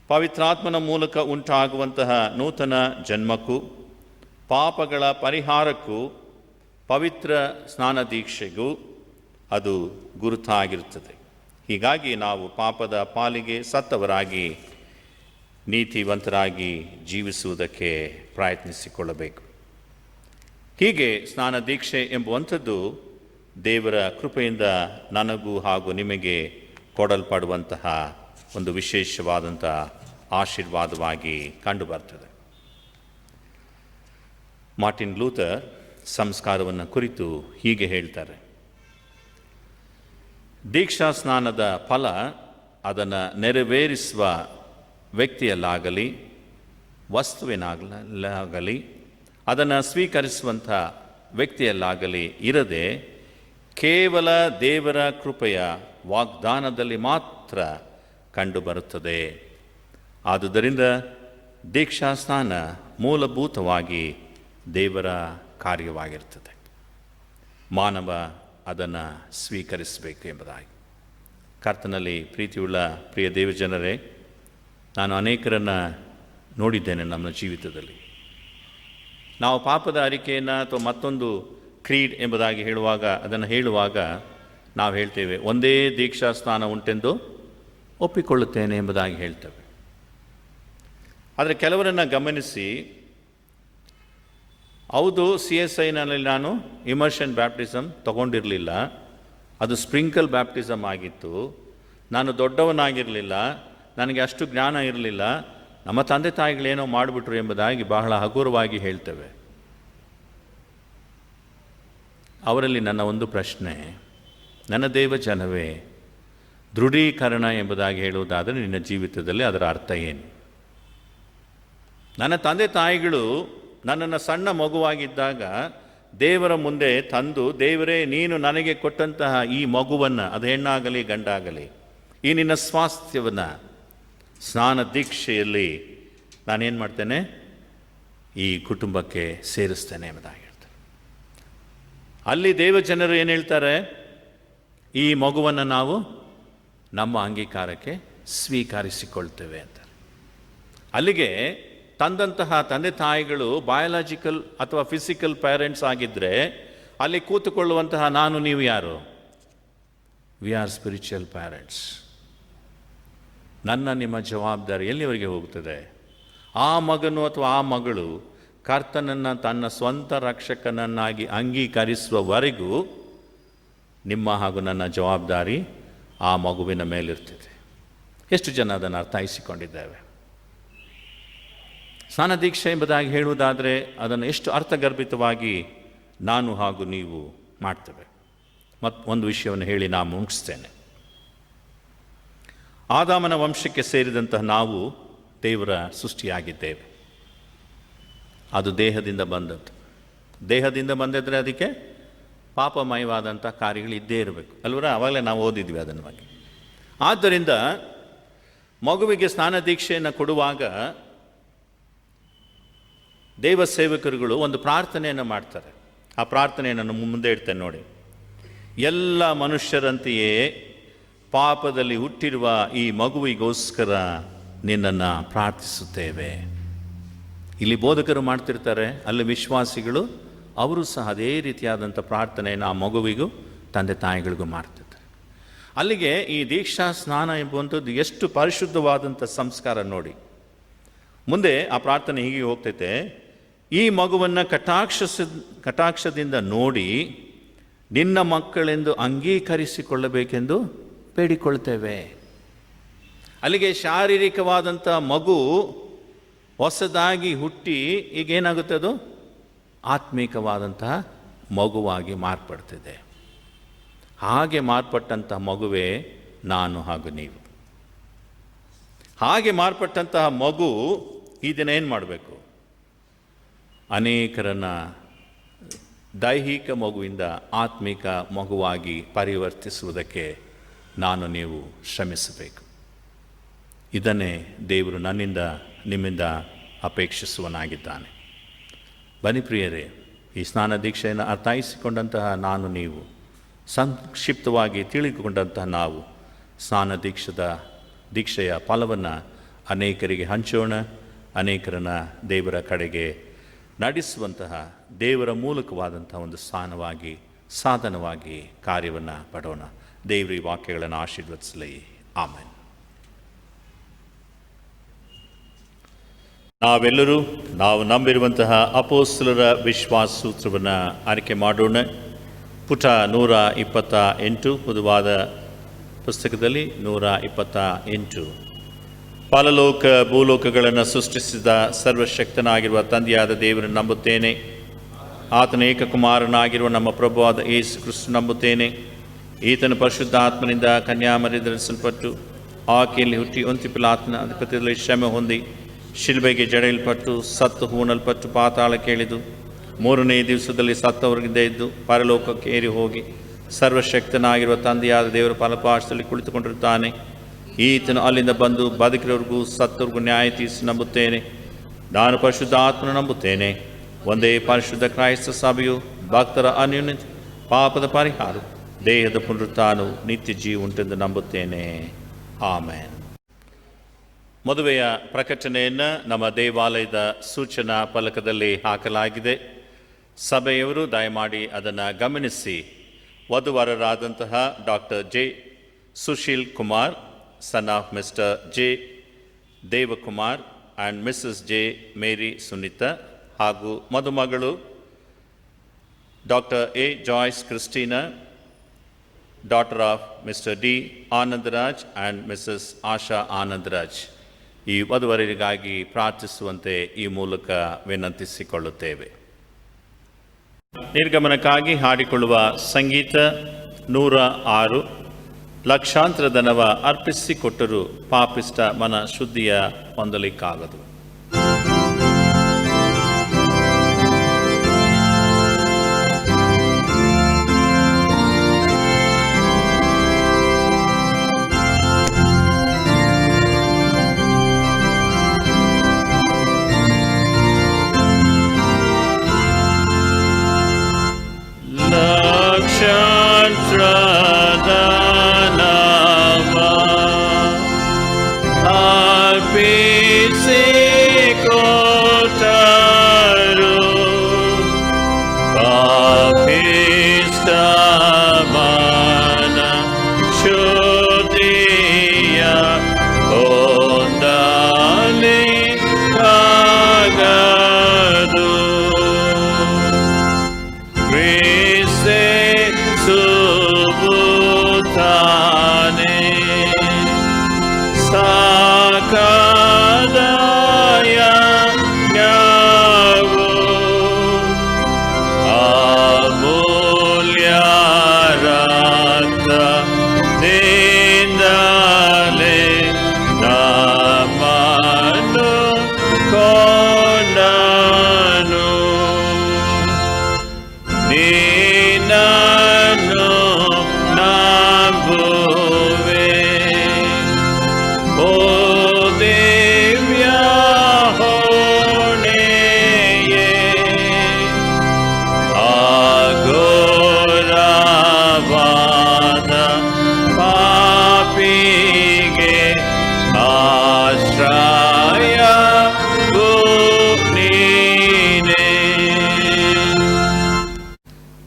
ಪವಿತ್ರಾತ್ಮನ ಮೂಲಕ ಉಂಟಾಗುವಂತಹ ನೂತನ ಜನ್ಮಕ್ಕೂ ಪಾಪಗಳ ಪರಿಹಾರಕ್ಕೂ ಪವಿತ್ರ ಸ್ನಾನ ದೀಕ್ಷೆಗೂ ಅದು ಗುರುತಾಗಿರುತ್ತದೆ. ಹೀಗಾಗಿ ನಾವು ಪಾಪದ ಪಾಲಿಗೆ ಸತ್ತವರಾಗಿ ನೀತಿವಂತರಾಗಿ ಜೀವಿಸುವುದಕ್ಕೆ ಪ್ರಯತ್ನಿಸಿಕೊಳ್ಳಬೇಕು. ಹೀಗೆ ಸ್ನಾನ ದೀಕ್ಷೆ ಎಂಬುವಂಥದ್ದು ದೇವರ ಕೃಪೆಯಿಂದ ನನಗೂ ಹಾಗೂ ನಿಮಗೆ ಕೊಡಲ್ಪಡುವಂತಹ ಒಂದು ವಿಶೇಷವಾದಂಥ ಆಶೀರ್ವಾದವಾಗಿ ಕಂಡುಬರ್ತದೆ. ಮಾರ್ಟಿನ್ ಲೂಥರ್ ಸಂಸ್ಕಾರವನ್ನು ಕುರಿತು ಹೀಗೆ ಹೇಳ್ತಾರೆ: ದೀಕ್ಷಾ ಸ್ನಾನದ ಫಲ ಅದನ್ನು ನೆರವೇರಿಸುವ ವ್ಯಕ್ತಿಯಲ್ಲಾಗಲಿ ವಸ್ತುವಿನಾಗಲಿ ಅದನ್ನು ಸ್ವೀಕರಿಸುವಂಥ ವ್ಯಕ್ತಿಯಲ್ಲಾಗಲಿ ಇರದೆ ಕೇವಲ ದೇವರ ಕೃಪೆಯ ವಾಗ್ದಾನದಲ್ಲಿ ಮಾತ್ರ ಕಂಡುಬರುತ್ತದೆ. ಆದುದರಿಂದ ದೀಕ್ಷಾಸ್ನಾನ ಮೂಲಭೂತವಾಗಿ ದೇವರ ಕಾರ್ಯವಾಗಿರ್ತದೆ. ಮಾನವ ಅದನ್ನು ಸ್ವೀಕರಿಸಬೇಕು ಎಂಬುದಾಗಿ. ಕರ್ತನಲ್ಲಿ ಪ್ರೀತಿಯುಳ್ಳ ಪ್ರಿಯ ದೇವಜನರೇ, ನಾನು ಅನೇಕರನ್ನು ನೋಡಿದ್ದೇನೆ ನಮ್ಮ ಜೀವಿತದಲ್ಲಿ. ನಾವು ಪಾಪದ ಅರಿಕೆಯನ್ನು ಅಥವಾ ಮತ್ತೊಂದು ಕ್ರೀಡ್ ಎಂಬುದಾಗಿ ಅದನ್ನು ಹೇಳುವಾಗ ನಾವು ಹೇಳ್ತೇವೆ, ಒಂದೇ ದೀಕ್ಷಾ ಸ್ನಾನ ಉಂಟೆಂದು ಒಪ್ಪಿಕೊಳ್ಳುತ್ತೇನೆ ಎಂಬುದಾಗಿ ಹೇಳ್ತೇವೆ. ಆದರೆ ಕೆಲವರನ್ನು ಗಮನಿಸಿ, ಹೌದು CSIನಲ್ಲಿ ನಾನು ಇಮರ್ಷನ್ ಬ್ಯಾಪ್ಟಿಸಮ್ ತಗೊಂಡಿರಲಿಲ್ಲ, ಅದು ಸ್ಪ್ರಿಂಕಲ್ ಬ್ಯಾಪ್ಟಿಸಮ್ ಆಗಿತ್ತು, ನಾನು ದೊಡ್ಡವನಾಗಿರಲಿಲ್ಲ, ನನಗೆ ಅಷ್ಟು ಜ್ಞಾನ ಇರಲಿಲ್ಲ, ನಮ್ಮ ತಂದೆ ತಾಯಿಗಳೇನೋ ಮಾಡಿಬಿಟ್ರು ಎಂಬುದಾಗಿ ಬಹಳ ಹಗುರವಾಗಿ ಹೇಳ್ತೇವೆ. ಅವರಲ್ಲಿ ನನ್ನ ಒಂದು ಪ್ರಶ್ನೆ, ನನ್ನ ದೇವ ಜನವೇ, ದೃಢೀಕರಣ ಎಂಬುದಾಗಿ ಹೇಳುವುದಾದರೆ ನಿನ್ನ ಜೀವಿತದಲ್ಲಿ ಅದರ ಅರ್ಥ ಏನು? ನನ್ನ ತಂದೆ ತಾಯಿಗಳು ನನ್ನನ್ನು ಸಣ್ಣ ಮಗುವಾಗಿದ್ದಾಗ ದೇವರ ಮುಂದೆ ತಂದು, ದೇವರೇ ನೀನು ನನಗೆ ಕೊಟ್ಟಂತಹ ಈ ಮಗುವನ್ನು, ಅದು ಹೆಣ್ಣಾಗಲಿ ಗಂಡಾಗಲಿ, ಈ ನಿನ್ನ ಸ್ವಾಸ್ಥ್ಯವನ್ನು ಸ್ನಾನ ದೀಕ್ಷೆಯಲ್ಲಿ ನಾನೇನು ಮಾಡ್ತೇನೆ, ಈ ಕುಟುಂಬಕ್ಕೆ ಸೇರಿಸ್ತೇನೆ ಎಂಬುದಾಗಿ ಹೇಳ್ತಾರೆ. ಅಲ್ಲಿ ದೇವಜನರು ಏನು ಹೇಳ್ತಾರೆ, ಈ ಮಗುವನ್ನು ನಾವು ನಮ್ಮ ಅಂಗೀಕಾರಕ್ಕೆ ಸ್ವೀಕರಿಸಿಕೊಳ್ತೇವೆ ಅಂತಾರೆ. ಅಲ್ಲಿಗೆ ತಂದಂತಹ ತಂದೆ ತಾಯಿಗಳು ಬಯಾಲಜಿಕಲ್ ಅಥವಾ ಫಿಸಿಕಲ್ ಪೇರೆಂಟ್ಸ್ ಆಗಿದ್ದರೆ, ಅಲ್ಲಿ ಕೂತುಕೊಳ್ಳುವಂತಹ ನಾನು ನೀವು ಯಾರು? We are spiritual parents. ನನ್ನ ನಿಮ್ಮ ಜವಾಬ್ದಾರಿ ಎಲ್ಲಿವರೆಗೆ ಹೋಗುತ್ತದೆ? ಆ ಮಗನು ಅಥವಾ ಆ ಮಗಳು ಕರ್ತನನ್ನು ತನ್ನ ಸ್ವಂತ ರಕ್ಷಕನನ್ನಾಗಿ ಅಂಗೀಕರಿಸುವವರೆಗೂ ನಿಮ್ಮ ಹಾಗೂ ನನ್ನ ಜವಾಬ್ದಾರಿ ಆ ಮಗುವಿನ ಮೇಲಿರ್ತದೆ. ಎಷ್ಟು ಜನ ಅದನ್ನು ಅರ್ಥೈಸಿಕೊಂಡಿದ್ದೇವೆ? ಸ್ನಾನ ದೀಕ್ಷೆ ಎಂಬುದಾಗಿ ಹೇಳುವುದಾದರೆ ಅದನ್ನು ಎಷ್ಟು ಅರ್ಥಗರ್ಭಿತವಾಗಿ ನಾನು ಹಾಗೂ ನೀವು ಮಾಡ್ತೇವೆ. ಮತ್ತು ಒಂದು ವಿಷಯವನ್ನು ಹೇಳಿ ನಾನು ಮುಗಿಸ್ತೇನೆ. ಆದಾಮನ ವಂಶಕ್ಕೆ ಸೇರಿದಂತಹ ನಾವು ದೇವರ ಸೃಷ್ಟಿಯಾಗಿದ್ದೇವೆ. ಅದು ದೇಹದಿಂದ ಬಂದದ್ದು. ದೇಹದಿಂದ ಬಂದಿದ್ದರೆ ಅದಕ್ಕೆ ಪಾಪಮಯವಾದಂಥ ಕಾರ್ಯಗಳು ಇದ್ದೇ ಇರಬೇಕು ಅಲ್ವರ? ಆವಾಗಲೇ ನಾವು ಓದಿದ್ವಿ ಅದನ್ನ ಬಗ್ಗೆ. ಆದ್ದರಿಂದ ಮಗುವಿಗೆ ಸ್ನಾನ ದೀಕ್ಷೆಯನ್ನು ಕೊಡುವಾಗ ದೇವ ಸೇವಕರುಗಳು ಒಂದು ಪ್ರಾರ್ಥನೆಯನ್ನು ಮಾಡ್ತಾರೆ. ಆ ಪ್ರಾರ್ಥನೆಯನ್ನು ಮುಂದೆ ಇಡ್ತೇನೆ ನೋಡಿ. ಎಲ್ಲ ಮನುಷ್ಯರಂತೆಯೇ ಪಾಪದಲ್ಲಿ ಹುಟ್ಟಿರುವ ಈ ಮಗುವಿಗೋಸ್ಕರ ನಿನ್ನನ್ನು ಪ್ರಾರ್ಥಿಸುತ್ತೇವೆ. ಇಲ್ಲಿ ಬೋಧಕರು ಮಾಡ್ತಿರ್ತಾರೆ, ಅಲ್ಲಿ ವಿಶ್ವಾಸಿಗಳು ಅವರು ಸಹ ಅದೇ ರೀತಿಯಾದಂಥ ಪ್ರಾರ್ಥನೆಯನ್ನು ಆ ಮಗುವಿಗೂ ತಂದೆ ತಾಯಿಗಳಿಗೂ ಮಾಡ್ತಿರ್ತಾರೆ. ಅಲ್ಲಿಗೆ ಈ ದೀಕ್ಷಾ ಸ್ನಾನ ಎಂಬುವಂಥದ್ದು ಎಷ್ಟು ಪರಿಶುದ್ಧವಾದಂಥ ಸಂಸ್ಕಾರ ನೋಡಿ. ಮುಂದೆ ಆ ಪ್ರಾರ್ಥನೆ ಹೀಗೆ ಹೋಗ್ತೈತೆ, ಈ ಮಗುವನ್ನು ಕಟಾಕ್ಷದಿಂದ ನೋಡಿ ನಿನ್ನ ಮಕ್ಕಳೆಂದು ಅಂಗೀಕರಿಸಿಕೊಳ್ಳಬೇಕೆಂದು ಬೇಡಿಕೊಳ್ತೇವೆ. ಅಲ್ಲಿಗೆ ಶಾರೀರಿಕವಾದಂಥ ಮಗು ಹೊಸದಾಗಿ ಹುಟ್ಟಿ ಈಗೇನಾಗುತ್ತೆ, ಅದು ಆತ್ಮೀಕವಾದಂತಹ ಮಗುವಾಗಿ ಮಾರ್ಪಡ್ತಿದೆ. ಹಾಗೆ ಮಾರ್ಪಟ್ಟಂಥ ಮಗುವೇ ನಾನು ಹಾಗೂ ನೀವು. ಹಾಗೆ ಮಾರ್ಪಟ್ಟಂತಹ ಮಗು ಈ ದಿನ ಏನು ಮಾಡಬೇಕು? ಅನೇಕರನ್ನು ದೈಹಿಕ ಮಗುವಿಂದ ಆತ್ಮಿಕ ಮಗುವಾಗಿ ಪರಿವರ್ತಿಸುವುದಕ್ಕೆ ನಾನು ನೀವು ಶ್ರಮಿಸಬೇಕು. ಇದನ್ನೇ ದೇವರು ನನ್ನಿಂದ ನಿಮ್ಮಿಂದ ಅಪೇಕ್ಷಿಸುವನಾಗಿದ್ದಾನೆ. ಬನ್ನಿ ಪ್ರಿಯರೇ, ಈ ಸ್ನಾನ ದೀಕ್ಷೆಯನ್ನು ಅರ್ಥೈಸಿಕೊಂಡಂತಹ ನಾನು ನೀವು, ಸಂಕ್ಷಿಪ್ತವಾಗಿ ತಿಳಿದುಕೊಂಡಂತಹ ನಾವು ಸ್ನಾನ ದೀಕ್ಷೆಯ ಫಲವನ್ನು ಅನೇಕರಿಗೆ ಹಂಚೋಣ. ಅನೇಕರನ್ನು ದೇವರ ಕಡೆಗೆ ನಡೆಸುವಂತಹ ದೇವರ ಮೂಲಕವಾದಂಥ ಒಂದು ಸಾಧನವಾಗಿ ಕಾರ್ಯವನ್ನು ಪಡೋಣ. ದೇವರು ಈ ವಾಕ್ಯಗಳನ್ನು ಆಶೀರ್ವದಿಸಲಿ. ಆಮೆನ್. ನಾವೆಲ್ಲರೂ ನಾವು ನಂಬಿರುವಂತಹ ಅಪೊಸ್ತಲರ ವಿಶ್ವಾಸ ಸೂತ್ರವನ್ನು ಆಯ್ಕೆ ಮಾಡೋಣ. ಪುಟ 128, ಪುದುವಾದ ಪುಸ್ತಕದಲ್ಲಿ 128. ಪರಲೋಕ ಭೂಲೋಕಗಳನ್ನು ಸೃಷ್ಟಿಸಿದ ಸರ್ವಶಕ್ತನಾಗಿರುವ ತಂದೆಯಾದ ದೇವರನ್ನು ನಂಬುತ್ತೇನೆ. ಆತನ ಏಕಕುಮಾರನಾಗಿರುವ ನಮ್ಮ ಪ್ರಭುವಾದ ಯೇಸು ಕ್ರಿಸ್ತ ನಂಬುತ್ತೇನೆ. ಈತನ ಪರಿಶುದ್ಧಾತ್ಮನಿಂದ ಕನ್ಯಾಮರಿಯಲ್ಲಿ ಧರಿಸಲ್ಪಟ್ಟು ಆಕೆಯಲ್ಲಿ ಹುಟ್ಟಿ ಒಂತಿ ಪಿಲಾತನ ಅಧಿಪತ್ಯದಲ್ಲಿ ಶ್ರಮೆ ಹೊಂದಿ ಶಿಲ್ಬೆಗೆ ಜಡೆಯಲ್ಪಟ್ಟು ಸತ್ತು ಹೂಣಲ್ಪಟ್ಟು ಪಾತಾಳಕ್ಕೆ ಇಳಿದು ಮೂರನೇ ದಿವಸದಲ್ಲಿ ಸತ್ತವರಿಗಿಂದ ಎದ್ದು ಪರಲೋಕಕ್ಕೆ ಏರಿ ಹೋಗಿ ಸರ್ವಶಕ್ತನಾಗಿರುವ ತಂದೆಯಾದ ದೇವರ ಫಲಪಾಶದಲ್ಲಿ ಕುಳಿತುಕೊಂಡಿರುತ್ತಾನೆ. ಈತನು ಅಲ್ಲಿಂದ ಬಂದು ಬದುಕಿರೋರಿಗೂ ಸತ್ತವ್ರಿಗೂ ನ್ಯಾಯ ತೀರಿಸಿ ನಂಬುತ್ತೇನೆ. ನಾನು ಪರಿಶುದ್ಧ ಆತ್ಮನ ನಂಬುತ್ತೇನೆ. ಒಂದೇ ಪರಿಶುದ್ಧ ಕ್ರೈಸ್ತ ಸಭೆಯು ಭಕ್ತರ ಅನ್ಯೋನ್ಯ ಪಾಪದ ಪರಿಹಾರ ದೇಹದ ಪುನರುತ್ಥಾನವು ನಿತ್ಯ ಜೀವ ಉಂಟೆಂದು ನಂಬುತ್ತೇನೆ. ಆಮೇನ್. ಮದುವೆಯ ಪ್ರಕಟಣೆಯನ್ನು ನಮ್ಮ ದೇವಾಲಯದ ಸೂಚನಾ ಫಲಕದಲ್ಲಿ ಹಾಕಲಾಗಿದೆ. ಸಭೆಯವರು ದಯಮಾಡಿ ಅದನ್ನು ಗಮನಿಸಿ. ವಧುವರರಾದಂತಹ doctor J Sushil Kumar, son of Mr J Devakumar and Mrs J Mary Sunitha, ಹಾಗೂ ಮದುಮಗಳು doctor A Joyce Christina, daughter of Mr D Anandaraj and Mrs Asha Anandaraj, ಈ ವಧುವರರಿಗಾಗಿ ಪ್ರಾರ್ಥಿಸುವಂತೆ ಈ ಮೂಲಕ ವಿನಂತಿಸಿಕೊಳ್ಳುತ್ತೇವೆ. ನಿರ್ಗಮನಕ್ಕಾಗಿ ಹಾಡಿಕೊಳ್ಳುವ ಸಂಗೀತ 106. ಲಕ್ಷಾಂತರ ಧನವ ಅರ್ಪಿಸಿಕೊಟ್ಟರೂ ಪಾಪಿಷ್ಟ ಮನ ಶುದ್ಧಿಯ ಹೊಂದಲಿಕ್ಕಾಗದು.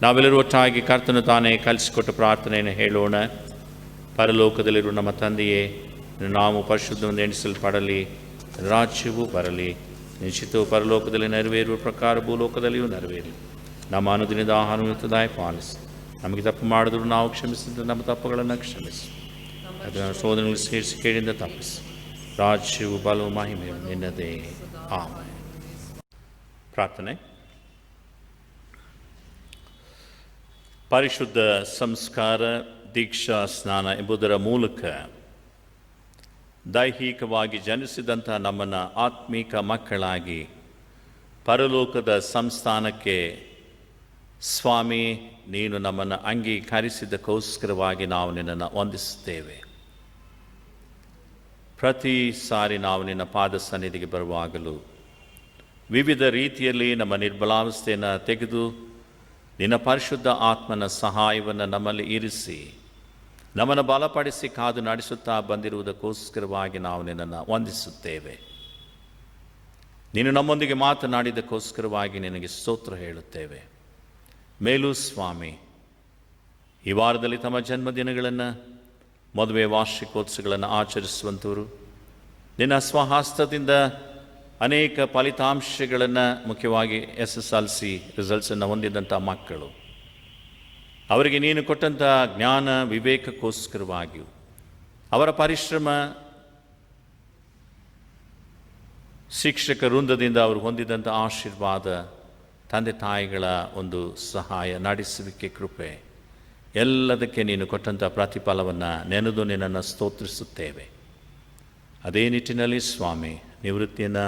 ನಾವೆಲ್ಲರೂ ಒಟ್ಟಾಗಿ ಕರ್ತನು ತಾನೇ ಕಲಿಸಿಕೊಟ್ಟ ಪ್ರಾರ್ಥನೆಯನ್ನು ಹೇಳೋಣ. ಪರಲೋಕದಲ್ಲಿರುವ ನಮ್ಮ ತಂದೆಯೇ, ನಾವು ಪರಿಶುದ್ಧವನ್ನು ಎಣಿಸಲ್ಪಡಲಿ, ರಾಜ್ಯವು ಬರಲಿ, ನಿಶ್ಚಿತವು ಪರಲೋಕದಲ್ಲಿ ನೆರವೇರುವ ಪ್ರಕಾರ ಭೂಲೋಕದಲ್ಲಿಯೂ ನೆರವೇರಲಿ. ನಮ್ಮ ಅನುದಿನದ ಆಹಾರವನ್ನು ದಯ ಪಾಲಿಸಿ, ನಮಗೆ ತಪ್ಪು ಮಾಡಿದ್ರು ನಾವು ಕ್ಷಮಿಸಿದ ನಮ್ಮ ತಪ್ಪುಗಳನ್ನು ಕ್ಷಮಿಸಿ, ಅದನ್ನು ಶೋಧನೆಗಳು ಸೇರಿಸಿ ಕೇಳಿಂದ ತಪ್ಪಿಸಿ, ರಾಜ್ಯವು ಬಲವು ಮಹಿಮೆಯು ನಿನ್ನದೇ. ಆಮೆನ್. ಪ್ರಾರ್ಥನೆ. ಪರಿಶುದ್ಧ ಸಂಸ್ಕಾರ, ದೀಕ್ಷಾ ಸ್ನಾನ ಎಂಬುದರ ಮೂಲಕ ದೈಹಿಕವಾಗಿ ಜನಿಸಿದಂಥ ನಮ್ಮನ್ನು ಆತ್ಮೀಕ ಮಕ್ಕಳಾಗಿ ಪರಲೋಕದ ಸಂಸ್ಥಾನಕ್ಕೆ ಸ್ವಾಮಿ ನೀನು ನಮ್ಮನ್ನು ಅಂಗೀಕರಿಸಿದ್ದಕ್ಕೋಸ್ಕರವಾಗಿ ನಾವು ನಿನ್ನನ್ನು ವಂದಿಸುತ್ತೇವೆ. ಪ್ರತಿ ಸಾರಿ ನಾವು ನಿನ್ನ ಪಾದ ಸನ್ನಿಧಿಗೆ ಬರುವಾಗಲೂ ವಿವಿಧ ರೀತಿಯಲ್ಲಿ ನಮ್ಮ ನಿರ್ಬಲಾವಸ್ಥೆಯನ್ನು ತೆಗೆದು ನಿನ್ನ ಪರಿಶುದ್ಧ ಆತ್ಮನ ಸಹಾಯವನ್ನು ನಮ್ಮಲ್ಲಿ ಇರಿಸಿ ನಮ್ಮನ್ನು ಬಲಪಡಿಸಿ ಕಾದು ನಡೆಸುತ್ತಾ ಬಂದಿರುವುದಕ್ಕೋಸ್ಕರವಾಗಿ ನಾವು ನಿನ್ನನ್ನು ವಂದಿಸುತ್ತೇವೆ. ನೀನು ನಮ್ಮೊಂದಿಗೆ ಮಾತನಾಡಿದ್ದಕ್ಕೋಸ್ಕರವಾಗಿ ನಿನಗೆ ಸ್ತೋತ್ರ ಹೇಳುತ್ತೇವೆ. ಮೇಲೂ ಸ್ವಾಮಿ, ಈ ವಾರದಲ್ಲಿ ತಮ್ಮ ಜನ್ಮದಿನಗಳನ್ನು, ಮದುವೆ ವಾರ್ಷಿಕೋತ್ಸವಗಳನ್ನು ಆಚರಿಸುವಂಥವರು, ನಿನ್ನ ಸ್ವಹಸ್ತದಿಂದ ಅನೇಕ ಫಲಿತಾಂಶಗಳನ್ನು, ಮುಖ್ಯವಾಗಿ SSLC ರಿಸಲ್ಟ್ಸನ್ನು ಹೊಂದಿದಂಥ ಮಕ್ಕಳು, ಅವರಿಗೆ ನೀನು ಕೊಟ್ಟಂಥ ಜ್ಞಾನ ವಿವೇಕಕ್ಕೋಸ್ಕರವಾಗಿಯೂ ಅವರ ಪರಿಶ್ರಮ, ಶಿಕ್ಷಕ ವೃಂದದಿಂದ ಅವರು ಹೊಂದಿದಂಥ ಆಶೀರ್ವಾದ, ತಂದೆ ತಾಯಿಗಳ ಒಂದು ಸಹಾಯ, ನಡೆಸುವಿಕೆ, ಕೃಪೆ, ಎಲ್ಲದಕ್ಕೆ ನೀನು ಕೊಟ್ಟಂಥ ಪ್ರತಿಫಲವನ್ನು ನೆನೆದು ನಿನ್ನನ್ನು ಸ್ತೋತ್ರಿಸುತ್ತೇವೆ. ಅದೇ ನಿಟ್ಟಿನಲ್ಲಿ ಸ್ವಾಮಿ, ನಿವೃತ್ತಿಯನ್ನು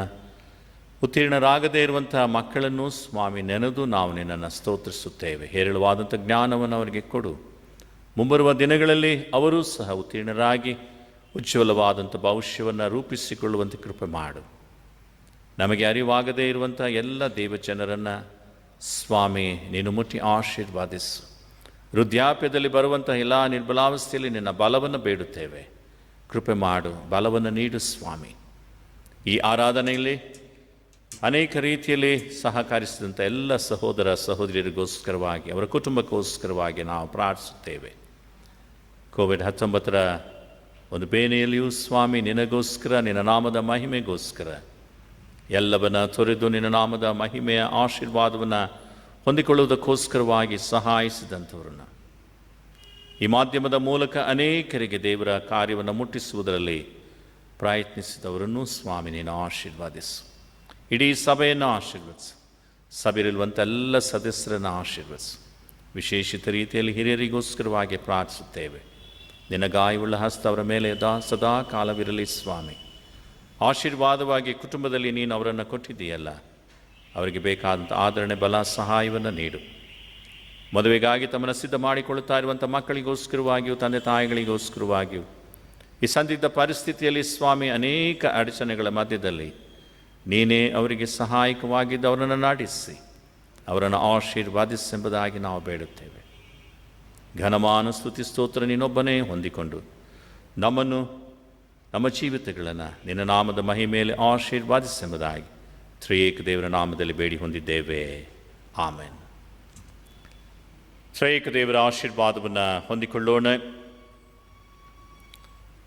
ಉತ್ತೀರ್ಣರಾಗದೇ ಇರುವಂಥ ಮಕ್ಕಳನ್ನು ಸ್ವಾಮಿ ನೆನೆದು ನಾವು ನಿನ್ನನ್ನು ಸ್ತೋತ್ರಿಸುತ್ತೇವೆ. ಹೇರಳವಾದಂಥ ಜ್ಞಾನವನ್ನು ಅವರಿಗೆ ಕೊಡು. ಮುಂಬರುವ ದಿನಗಳಲ್ಲಿ ಅವರೂ ಸಹ ಉತ್ತೀರ್ಣರಾಗಿ ಉಜ್ವಲವಾದಂಥ ಭವಿಷ್ಯವನ್ನು ರೂಪಿಸಿಕೊಳ್ಳುವಂತೆ ಕೃಪೆ ಮಾಡು. ನಮಗೆ ಅರಿವಾಗದೇ ಇರುವಂಥ ಎಲ್ಲ ದೇವಜನರನ್ನು ಸ್ವಾಮಿ ನೀನು ಮುಟ್ಟಿ ಆಶೀರ್ವಾದಿಸು. ವೃದ್ಧಾಪ್ಯದಲ್ಲಿ ಬರುವಂಥ ಎಲ್ಲ ನಿರ್ಬಲಾವಸ್ಥೆಯಲ್ಲಿ ನಿನ್ನ ಬಲವನ್ನು ಬೇಡುತ್ತೇವೆ. ಕೃಪೆ ಮಾಡು, ಬಲವನ್ನು ನೀಡು ಸ್ವಾಮಿ. ಈ ಆರಾಧನೆಯಲ್ಲಿ ಅನೇಕ ರೀತಿಯಲ್ಲಿ ಸಹಕರಿಸಿದಂಥ ಎಲ್ಲ ಸಹೋದರ ಸಹೋದರಿಯರಿಗೋಸ್ಕರವಾಗಿ, ಅವರ ಕುಟುಂಬಕ್ಕೋಸ್ಕರವಾಗಿ ನಾವು ಪ್ರಾರ್ಥಿಸುತ್ತೇವೆ. ಕೋವಿಡ್-19 ಒಂದು ಬೇನೆಯಲ್ಲಿಯೂ ಸ್ವಾಮಿ ನಿನಗೋಸ್ಕರ, ನಿನ್ನ ನಾಮದ ಮಹಿಮೆಗೋಸ್ಕರ ಎಲ್ಲವನ್ನ ತೊರೆದು ನಿನ್ನ ನಾಮದ ಮಹಿಮೆಯ ಆಶೀರ್ವಾದವನ್ನು ಹೊಂದಿಕೊಳ್ಳುವುದಕ್ಕೋಸ್ಕರವಾಗಿ ಸಹಾಯಿಸಿದಂಥವ್ರನ್ನ, ಈ ಮಾಧ್ಯಮದ ಮೂಲಕ ಅನೇಕರಿಗೆ ದೇವರ ಕಾರ್ಯವನ್ನು ಮುಟ್ಟಿಸುವುದರಲ್ಲಿ ಪ್ರಯತ್ನಿಸಿದವರನ್ನು ಸ್ವಾಮಿ ನೀನು ಆಶೀರ್ವಾದಿಸು. ಇಡೀ ಸಭೆಯನ್ನು ಆಶೀರ್ವದಿಸು. ಸಭೆಯಲ್ಲಿರುವಂಥ ಎಲ್ಲ ಸದಸ್ಯರನ್ನು ಆಶೀರ್ವದಿಸು. ವಿಶೇಷಿತ ರೀತಿಯಲ್ಲಿ ಹಿರಿಯರಿಗೋಸ್ಕರವಾಗಿ ಪ್ರಾರ್ಥಿಸುತ್ತೇವೆ. ನಿನ್ನ ಗಾಯವುಳ್ಳ ಹಸ್ತ ಅವರ ಮೇಲೆ ಸದಾ ಕಾಲವಿರಲಿ ಸ್ವಾಮಿ. ಆಶೀರ್ವಾದವಾಗಿ ಕುಟುಂಬದಲ್ಲಿ ನೀನು ಅವರನ್ನು ಕೊಟ್ಟಿದ್ದೀಯಲ್ಲ, ಅವರಿಗೆ ಬೇಕಾದಂಥ ಆದರಣೆ, ಬಲ, ಸಹಾಯವನ್ನು ನೀಡು. ಮದುವೆಗಾಗಿ ತಮ್ಮನ್ನು ಸಿದ್ಧ ಮಾಡಿಕೊಳ್ಳುತ್ತಾ ಇರುವಂಥ ಮಕ್ಕಳಿಗೋಸ್ಕರವಾಗಿಯೂ ತಂದೆ ತಾಯಿಗಳಿಗೋಸ್ಕರವಾಗಿಯೂ ಈ ಸಂದಿಗ್ಧ ಪರಿಸ್ಥಿತಿಯಲ್ಲಿ ಸ್ವಾಮಿ ಅನೇಕ ಅಡಚಣೆಗಳ ಮಧ್ಯದಲ್ಲಿ ನೀನೇ ಅವರಿಗೆ ಸಹಾಯಕವಾಗಿದ್ದು ಅವರನ್ನು ನಾಡಿಸಿ ಅವರನ್ನು ಆಶೀರ್ವಾದಿಸೆಂಬುದಾಗಿ ನಾವು ಬೇಡುತ್ತೇವೆ. ಘನಮಾನ ಸ್ತುತಿ ಸ್ತೋತ್ರ ನೀನೊಬ್ಬನೇ ಹೊಂದಿಕೊಂಡು ನಮ್ಮನ್ನು, ನಮ್ಮ ಜೀವಿತಗಳನ್ನು ನಿನ್ನ ನಾಮದ ಮಹಿಮೆಯಲ್ಲಿ ಆಶೀರ್ವಾದಿಸೆಂಬುದಾಗಿ ತ್ರಿಯೇಕ ದೇವರ ನಾಮದಲ್ಲಿ ಬೇಡಿ ಹೊಂದಿದ್ದೇವೆ. ಆಮೆನ್. ತ್ರಿಯೇಕ ದೇವರ ಆಶೀರ್ವಾದವನ್ನು ಹೊಂದಿಕೊಳ್ಳೋಣ.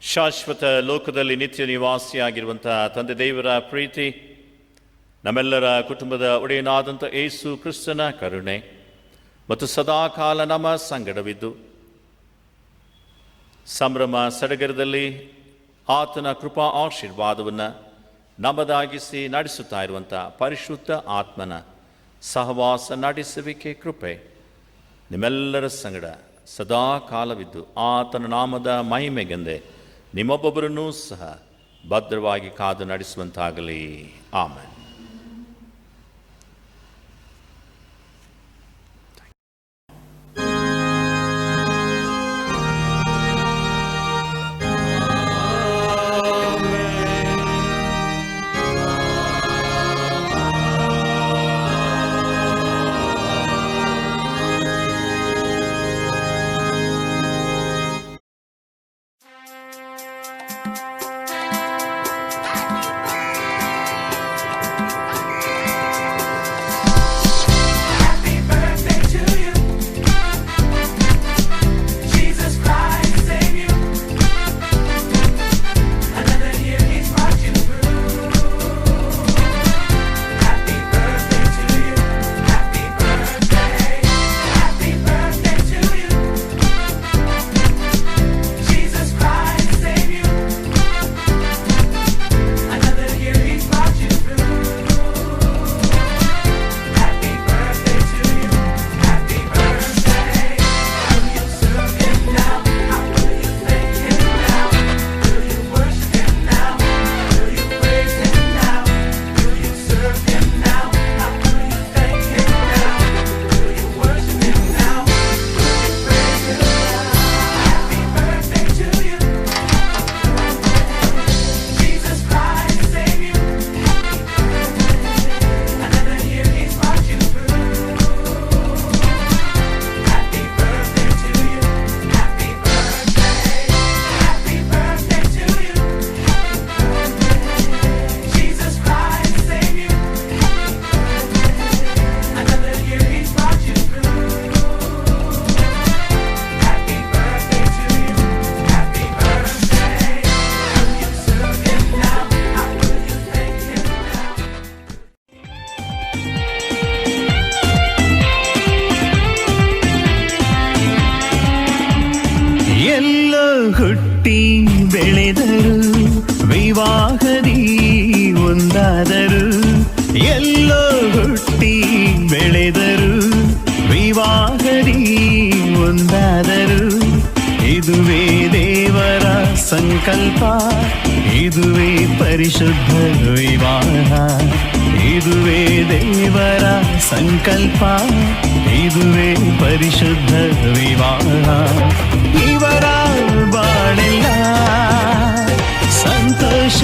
ಶಾಶ್ವತ ಲೋಕದಲ್ಲಿ ನಿತ್ಯ ನಿವಾಸಿಯಾಗಿರುವಂಥ ತಂದೆ ದೇವರ ಪ್ರೀತಿ, ನಮ್ಮೆಲ್ಲರ ಕುಟುಂಬದ ಒಡೆಯನಾದಂಥ ಯೇಸು ಕ್ರಿಸ್ತನ ಕರುಣೆ ಮತ್ತು ಸದಾಕಾಲ ನಮ್ಮ ಸಂಗಡವಿದ್ದು ಸಂಭ್ರಮ ಸಡಗರದಲ್ಲಿ ಆತನ ಕೃಪಾ ಆಶೀರ್ವಾದವನ್ನು ನಮ್ಮದಾಗಿಸಿ ನಡೆಸುತ್ತಾ ಇರುವಂಥ ಪರಿಶುದ್ಧ ಆತ್ಮನ ಸಹವಾಸ ನಡೆಸುವಿಕೆ ಕೃಪೆ ನಿಮ್ಮೆಲ್ಲರ ಸಂಗಡ ಸದಾ ಕಾಲವಿದ್ದು ಆತನ ನಾಮದ ಮಹಿಮೆಗೆಂದೇ ನಿಮ್ಮೊಬ್ಬೊಬ್ಬರನ್ನೂ ಸಹ ಭದ್ರವಾಗಿ ಕಾದು ನಡೆಸುವಂತಾಗಲಿ. ಆಮೆನ್. ಹುಟ್ಟಿ ಬೆಳೆದರು, ವಿವಾಹದಿ ಒಂದಾದರು. ಎಲ್ಲೋ ಹುಟ್ಟಿ ಬೆಳೆದರು, ವಿವಾಹದಿ ಒಂದಾದರು. ಇದುವೇ ದೇವರ ಸಂಕಲ್ಪ, ಇದುವೇ ಪರಿಶುದ್ಧ ವಿವಾಹ, ಇದುವೇ ದೇವರ ಸಂಕಲ್ಪ, ಇದುವೇ ಪರಿಶುದ್ಧ ವಿವಾಹ. ಇವರ ಬಾಳೆಲ್ಲ ಸಂತೋಷ